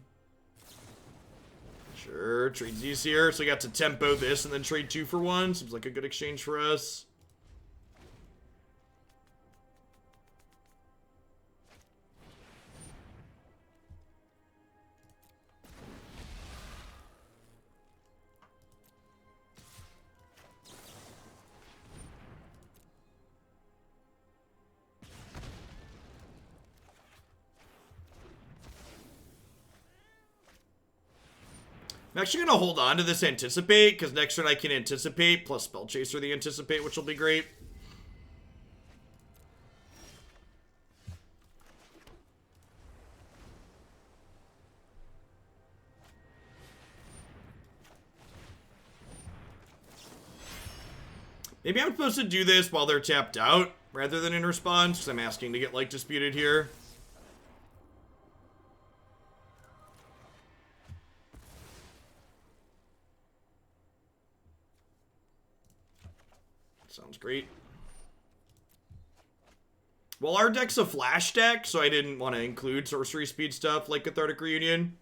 S1: Sure, trade's easier. So we got to tempo this and then trade 2 for 1. Seems like a good exchange for us. I'm actually going to hold on to this Anticipate, because next turn I can Anticipate, plus Spellchaser the Anticipate, which will be great. Maybe I'm supposed to do this while they're tapped out, rather than in response, because I'm asking to get, like, disputed here. Sounds great. Well, our deck's a flash deck, so I didn't want to include sorcery speed stuff like Cathartic Reunion.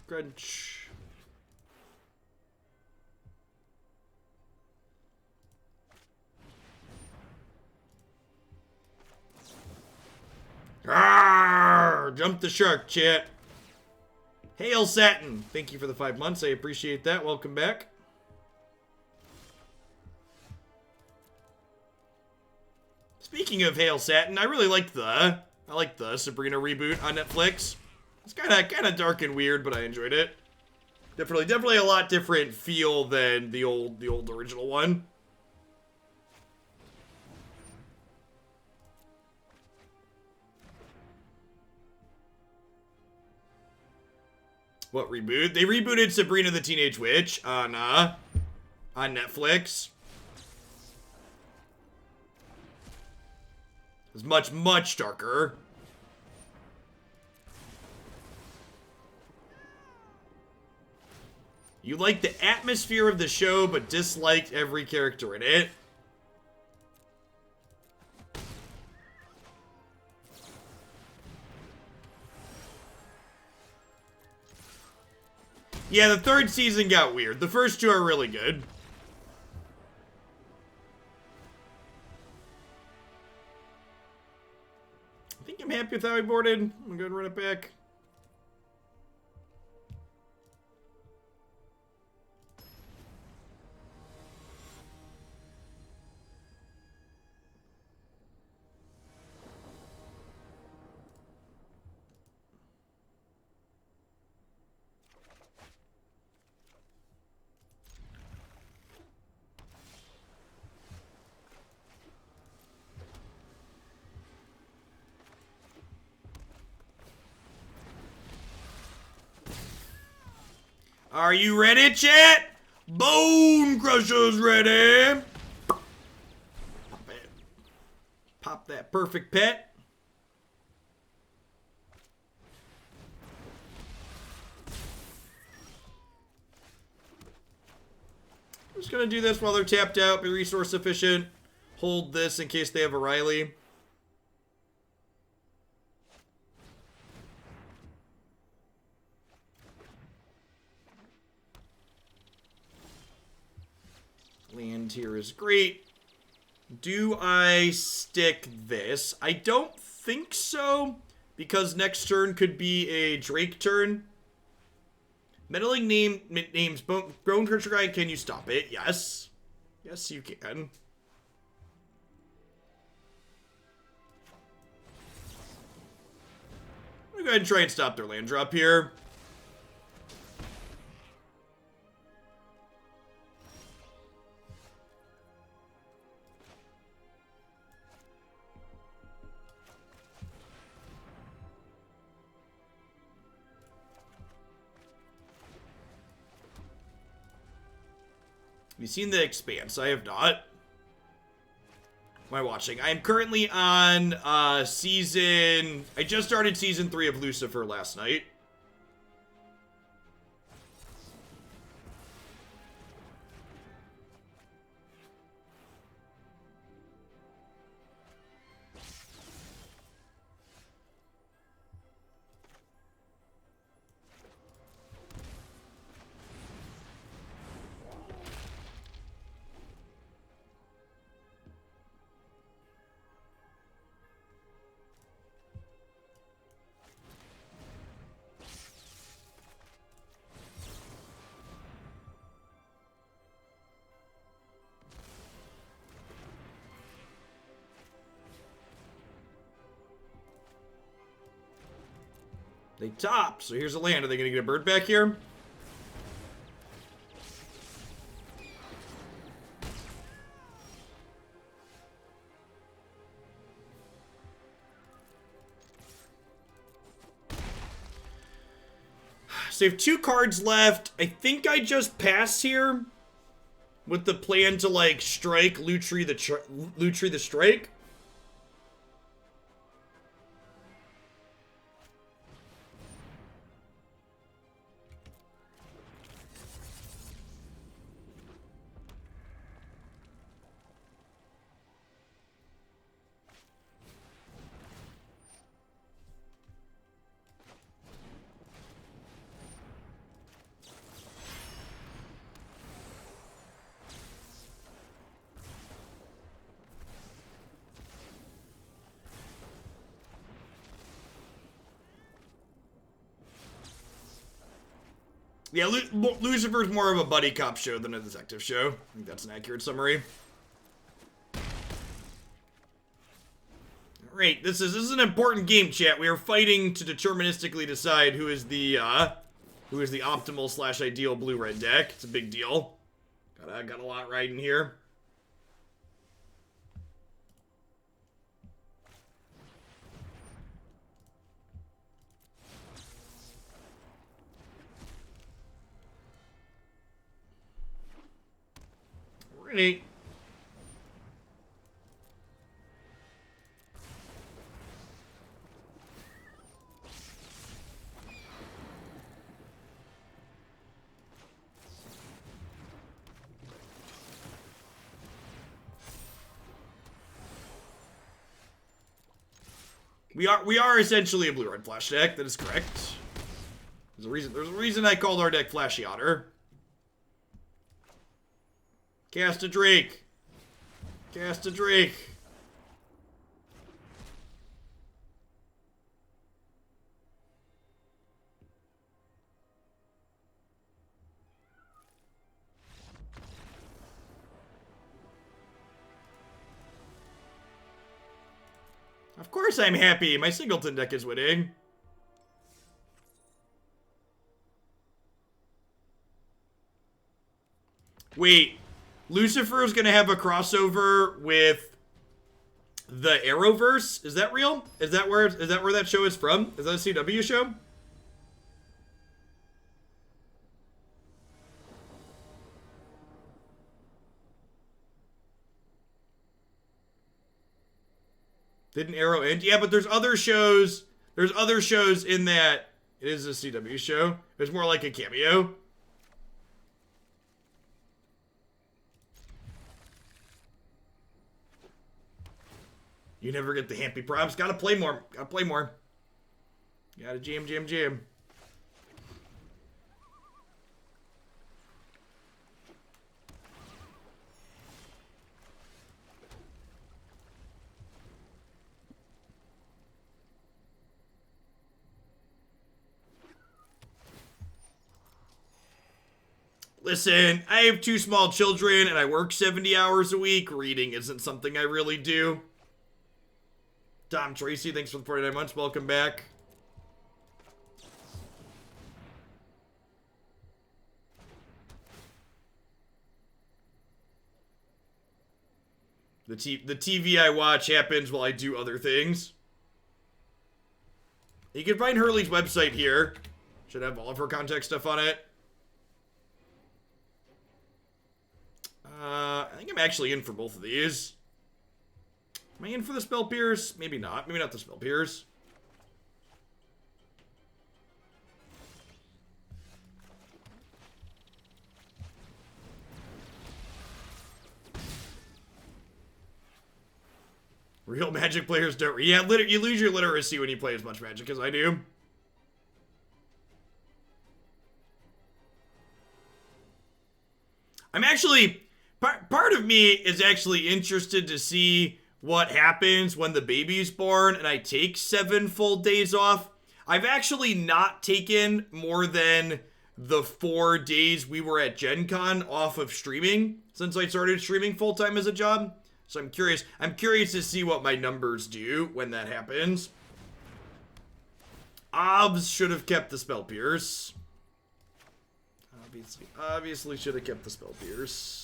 S1: Crunch. Arrgh! Jump the shark, chat. Hail Satin. Thank you for the 5 months. I appreciate that. Welcome back. Speaking of Hail Satin, I really liked the Sabrina reboot on Netflix. It's kind of dark and weird, but I enjoyed it. Definitely a lot different feel than the old original one. What reboot? They rebooted Sabrina the Teenage Witch on Netflix. It's much darker. You liked the atmosphere of the show, but disliked every character in it. Yeah, the third season got weird. The first two are really good. I think I'm happy with how I boarded. I'm gonna go and run it back. Are you ready, chat? Bonecrusher's ready. Pop that perfect pet. I'm just gonna do this while they're tapped out, be resource efficient. Hold this in case they have a Riley. Land here is great. Do I stick this? I don't think so, because next turn could be a Drake turn. Meddling names Bonecrusher Giant, can you stop it? Yes. Yes, you can. I'm gonna go ahead and try and stop their land drop here. Have you seen The Expanse? I have not. Am I watching? I am currently on season... I just started season 3 of Lucifer last night. They top, so here's a land. Are they going to get a bird back here? So they have 2 cards left. I think I just pass here with the plan to, like, strike Lutri the Strike. Yeah, Lucifer's more of a buddy cop show than a detective show. I think that's an accurate summary. Alright, this is an important game, chat. We are fighting to deterministically decide who is the optimal / ideal blue-red deck. It's a big deal. Got a lot riding here. Ready. We are essentially a blue-red flash deck. That is correct. There's a reason I called our deck Flashy Otter. Cast a Drake. Cast a Drake. Of course I'm happy. My Singleton deck is winning. Wait. Lucifer is gonna have a crossover with the Arrowverse? Is that real? Is that where that show is from? Is that a CW show? Didn't Arrow end? Yeah, but there's other shows. There's other shows in that. It is a CW show. It's more like a cameo. You never get the Hampy props. Gotta play more. Gotta play more. Gotta jam. Listen, I have 2 small children and I work 70 hours a week. Reading isn't something I really do. Tom Tracy, thanks for the 49 months. Welcome back. The TV I watch happens while I do other things. You can find Hurley's website here. Should have all of her contact stuff on it. I think I'm actually in for both of these. Am I in for the Spell Pierce? Maybe not. Maybe not the Spell Pierce. Real Magic players don't. Yeah, you lose your literacy when you play as much Magic as I do. I'm actually... Part of me is actually interested to see what happens when the baby's born and I take 7 full days off. I've actually not taken more than the 4 days we were at Gen Con off of streaming since I started streaming full-time as a job. So I'm curious. I'm curious to see what my numbers do when that happens. Obs should have kept the Spell Pierce. Obviously should have kept the Spell Pierce.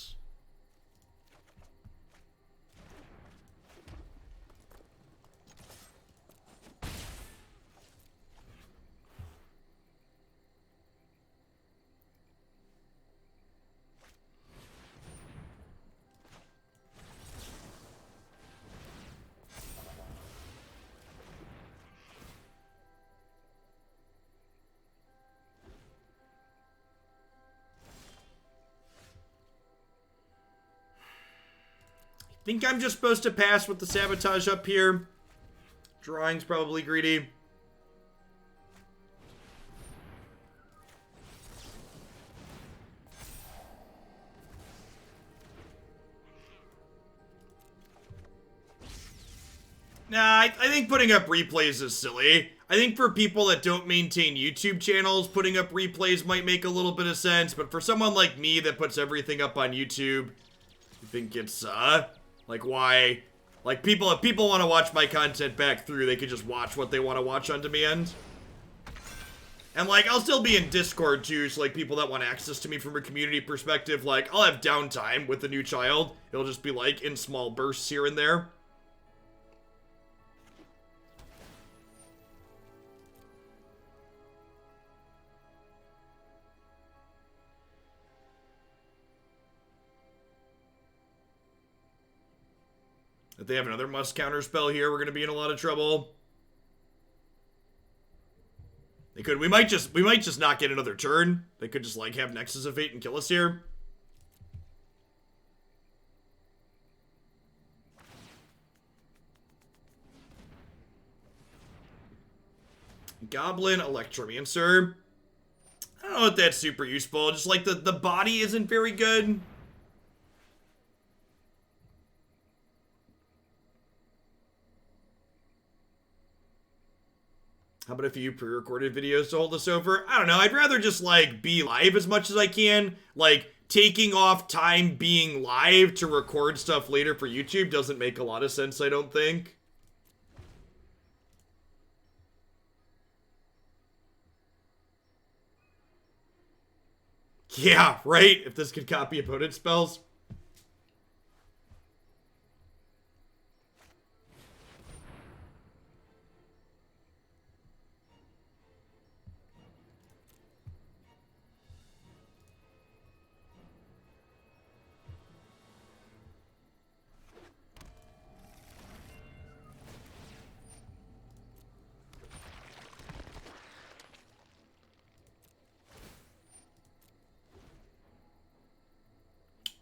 S1: Think I'm just supposed to pass with the Sabotage up here. Drawing's probably greedy. Nah, I think putting up replays is silly. I think for people that don't maintain YouTube channels, putting up replays might make a little bit of sense, but for someone like me that puts everything up on YouTube, I think it's, like, why? Like, if people want to watch my content back through, they could just watch what they want to watch on demand. And, like, I'll still be in Discord, too, so, like, people that want access to me from a community perspective, like, I'll have downtime with the new child. It'll just be, like, in small bursts here and there. If they have another must counter spell here, we're going to be in a lot of trouble. They could, we might just not get another turn. They could just, like, have Nexus of Fate and kill us here. Goblin Electromancer. I don't know if that's super useful. Just, like, the body isn't very good. How about a few pre-recorded videos to hold us over? I don't know. I'd rather just, like, be live as much as I can. Like, taking off time being live to record stuff later for YouTube doesn't make a lot of sense, I don't think. Yeah, right? If this could copy opponent spells.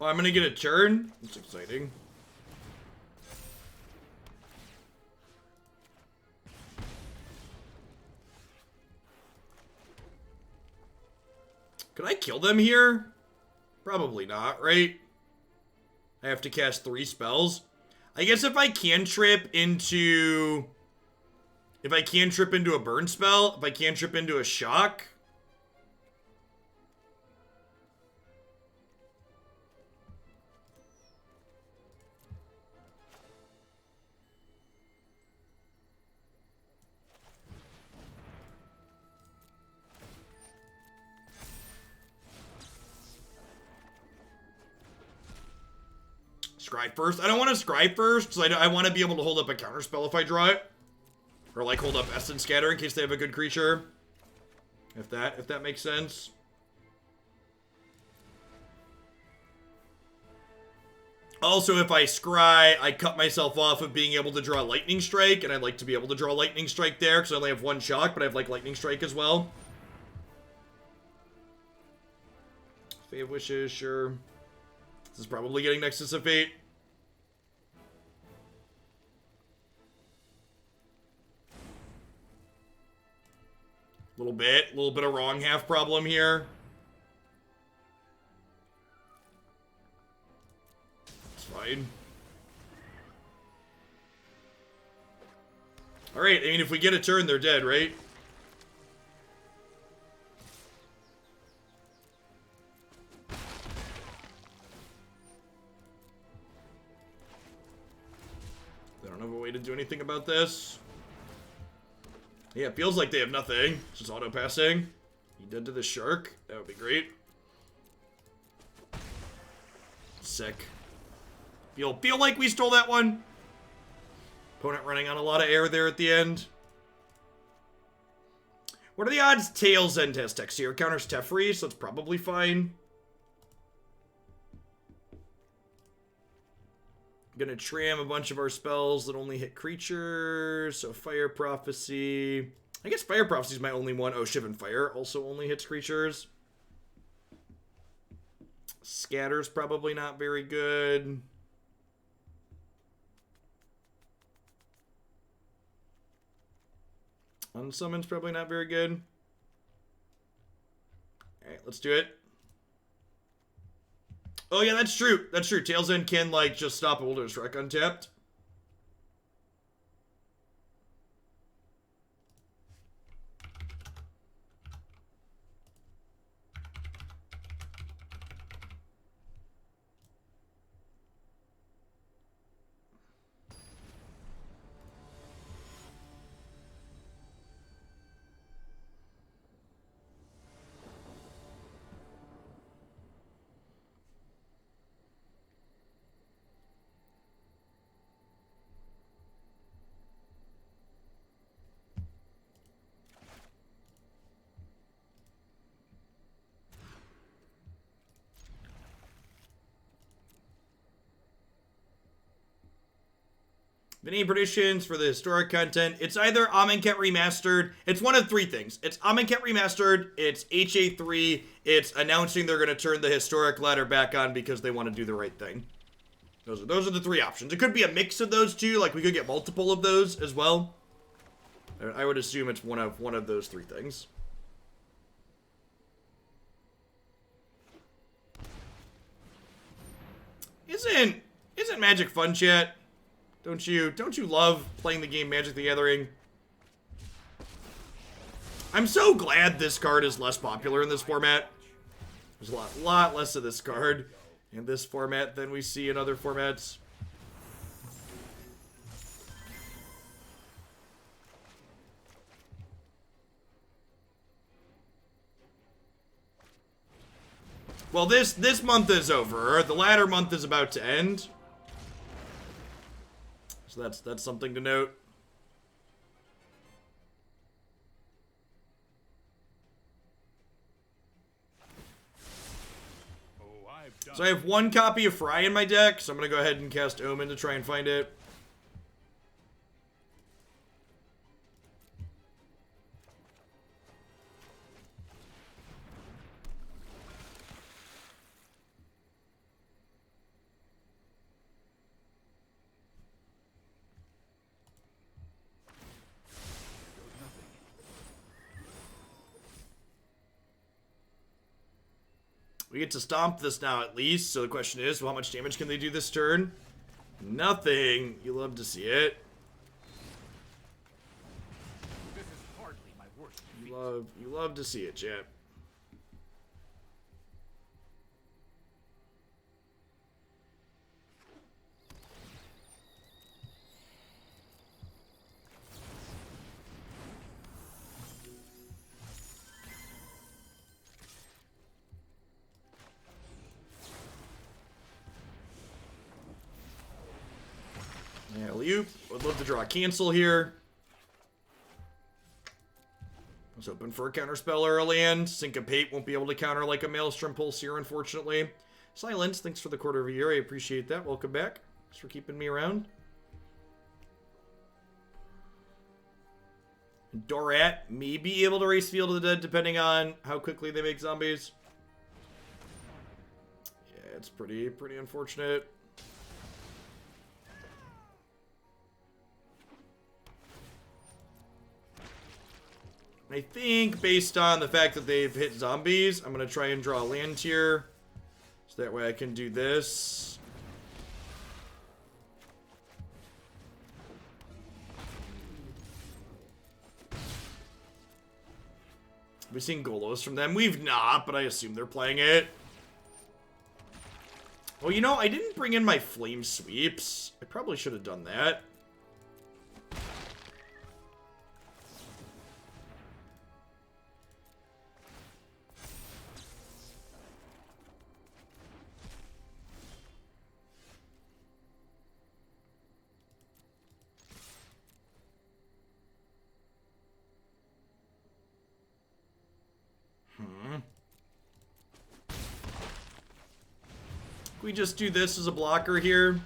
S1: Oh, I'm gonna get a turn? That's exciting. Can I kill them here? Probably not, right? I have to cast 3 spells. I guess if I cantrip into... If I cantrip into a burn spell, if I cantrip into a shock... Scry first. I don't want to scry first, because I want to be able to hold up a counterspell if I draw it. Or, like, hold up Essence Scatter in case they have a good creature. If that makes sense. Also, if I scry, I cut myself off of being able to draw Lightning Strike, and I'd like to be able to draw Lightning Strike there, because I only have 1 shock, but I have, like, Lightning Strike as well. Fate of Wishes, sure. This is probably getting Nexus of Fate. A little bit of wrong half problem here. It's fine. Alright, I mean, if we get a turn, they're dead, right? To do anything about this. Yeah, it feels like they have nothing. It's just auto-passing. He dead to the shark. That would be great. Sick. Feel like we stole that one. Opponent running on a lot of air there at the end. What are the odds Tails End has Texier? Counters Teferi, so it's probably fine. Gonna tram a bunch of our spells that only hit creatures. So Fire Prophecy. I guess Fire Prophecy is my only one. Oh, Shivan Fire also only hits creatures. Scatter's probably not very good. Unsummon's probably not very good. Alright, let's do it. Oh, yeah, that's true. That's true. Tails End can, like, just stop Boulder's Wreck untapped. Video predictions for the historic content. It's either Amonkhet Remastered. It's one of three things. It's Amonkhet Remastered, it's HA3, it's announcing they're going to turn the historic ladder back on because they want to do the right thing. Those are the three options. It could be a mix of those two, like we could get multiple of those as well. I would assume it's one of those three things. Isn't Magic fun, chat? Don't you love playing the game Magic the Gathering? I'm so glad this card is less popular in this format. There's a lot less of this card in this format than we see in other formats. Well, this month is over. The latter month is about to end. So that's something to note. So I have one copy of Fry in my deck, so I'm going to go ahead and cast Omen to try and find it. We get to stomp this now at least, so the question is, well, how much damage can they do this turn? Nothing. You love to see it.
S2: This is hardly my worst feat.
S1: You love to see it, chat. Alley-oop. Would love to draw a cancel here. I was hoping for a counterspell or a land. Syncopate won't be able to counter like a Maelstrom Pulse here, unfortunately. Silence, thanks for the quarter of a year. I appreciate that. Welcome back. Thanks for keeping me around. Dorat may be able to race Field of the Dead depending on how quickly they make zombies. Yeah, it's pretty unfortunate. I think, based on the fact that they've hit zombies, I'm going to try and draw a land here. So that way I can do this. Have we seen Golos from them? We've not, but I assume they're playing it. Oh, you know, I didn't bring in my Flame Sweeps. I probably should have done that. We just do this as a blocker here.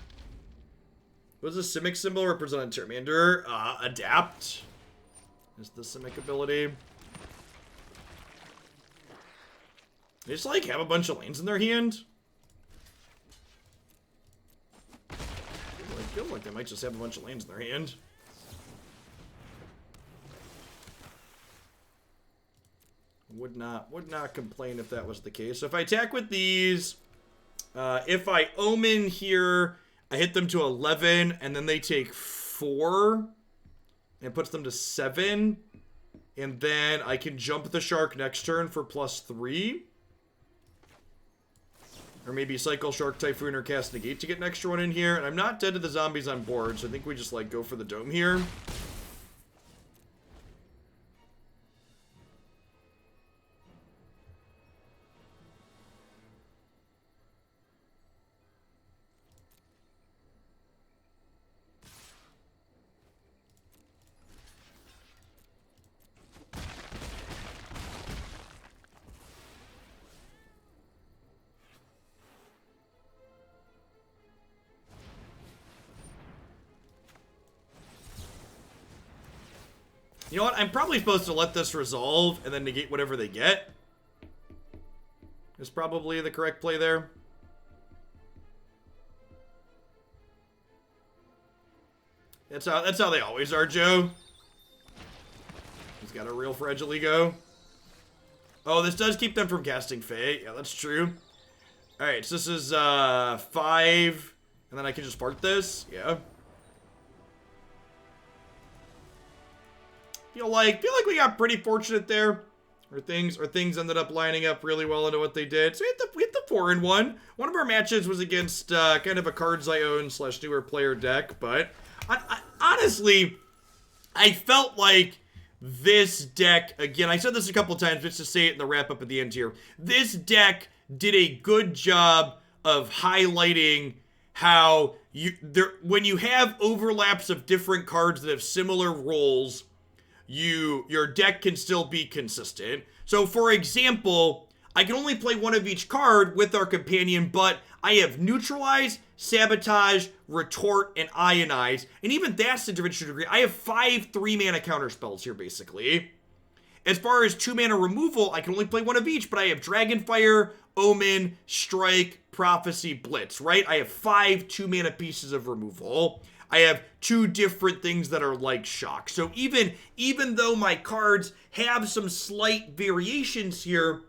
S1: What does the Simic symbol represent on Pteramander? Adapt is the Simic ability. They just like have a bunch of lanes in their hand. I feel like they might just have a bunch of lanes in their hand. Would not complain if that was the case. So if I attack with these, if I Omen here, I hit them to 11, and then they take 4, and it puts them to 7, and then I can jump the shark next turn for +3. Or maybe cycle Shark Typhoon or cast Negate to get an extra one in here, and I'm not dead to the zombies on board, so I think we just, like, go for the dome here. You know what? I'm probably supposed to let this resolve and then negate whatever they get. Is probably the correct play there. That's how they always are, Joe. He's got a real fragile ego. Oh, this does keep them from casting Fae. Yeah, that's true. Alright, so this is 5. And then I can just park this. Yeah. Feel like we got pretty fortunate there. Or things ended up lining up really well into what they did. So we hit the 4-1. One of our matches was against kind of a cards I own / newer player deck, but honestly, I felt like this deck, again, I said this a couple times just to say it in the wrap up at the end here. This deck did a good job of highlighting how when you have overlaps of different cards that have similar roles, your deck can still be consistent. So for example, I can only play one of each card with our companion, but I have Neutralize, Sabotage, Retort, and Ionize. And even that's to a different degree. I have 5 3-mana counter spells here, basically. As far as 2-mana removal, I can only play one of each, but I have Dragonfire, Omen, Strike, Prophecy, Blitz, right? I have 5 2-mana pieces of removal. I have 2 different things that are like shock. So even though my cards have some slight variations here,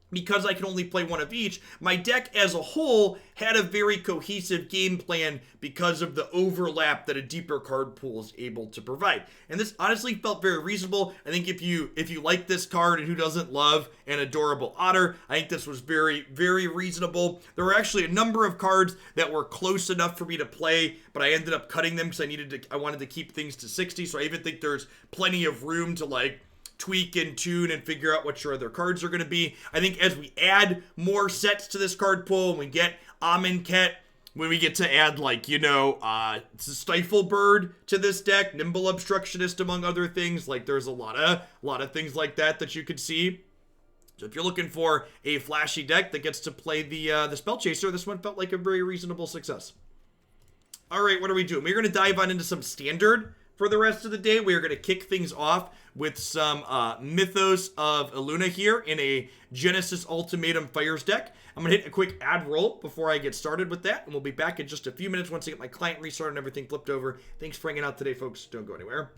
S1: because I can only play one of each, my deck as a whole had a very cohesive game plan because of the overlap that a deeper card pool is able to provide. And this honestly felt very reasonable. I think if you like this card, and who doesn't love an adorable otter, I think this was very, very reasonable. There were actually a number of cards that were close enough for me to play, but I ended up cutting them because I wanted to keep things to 60. So I even think there's plenty of room to like tweak and tune and figure out what your other cards are going to be. I think as we add more sets to this card pool, and we get Amonkhet, when we get to add like, Stifle Bird to this deck, Nimble Obstructionist, among other things, like there's a lot of things like that you could see. So if you're looking for a flashy deck that gets to play the Spellchaser, this one felt like a very reasonable success. All right, what are we doing? We're going to dive on into some standard for the rest of the day. We are going to kick things off with some Mythos of Illuna here in a Genesis Ultimatum Fires deck. I'm going to hit a quick ad roll before I get started with that, and we'll be back in just a few minutes once I get my client restarted and everything flipped over. Thanks for hanging out today, folks. Don't go anywhere.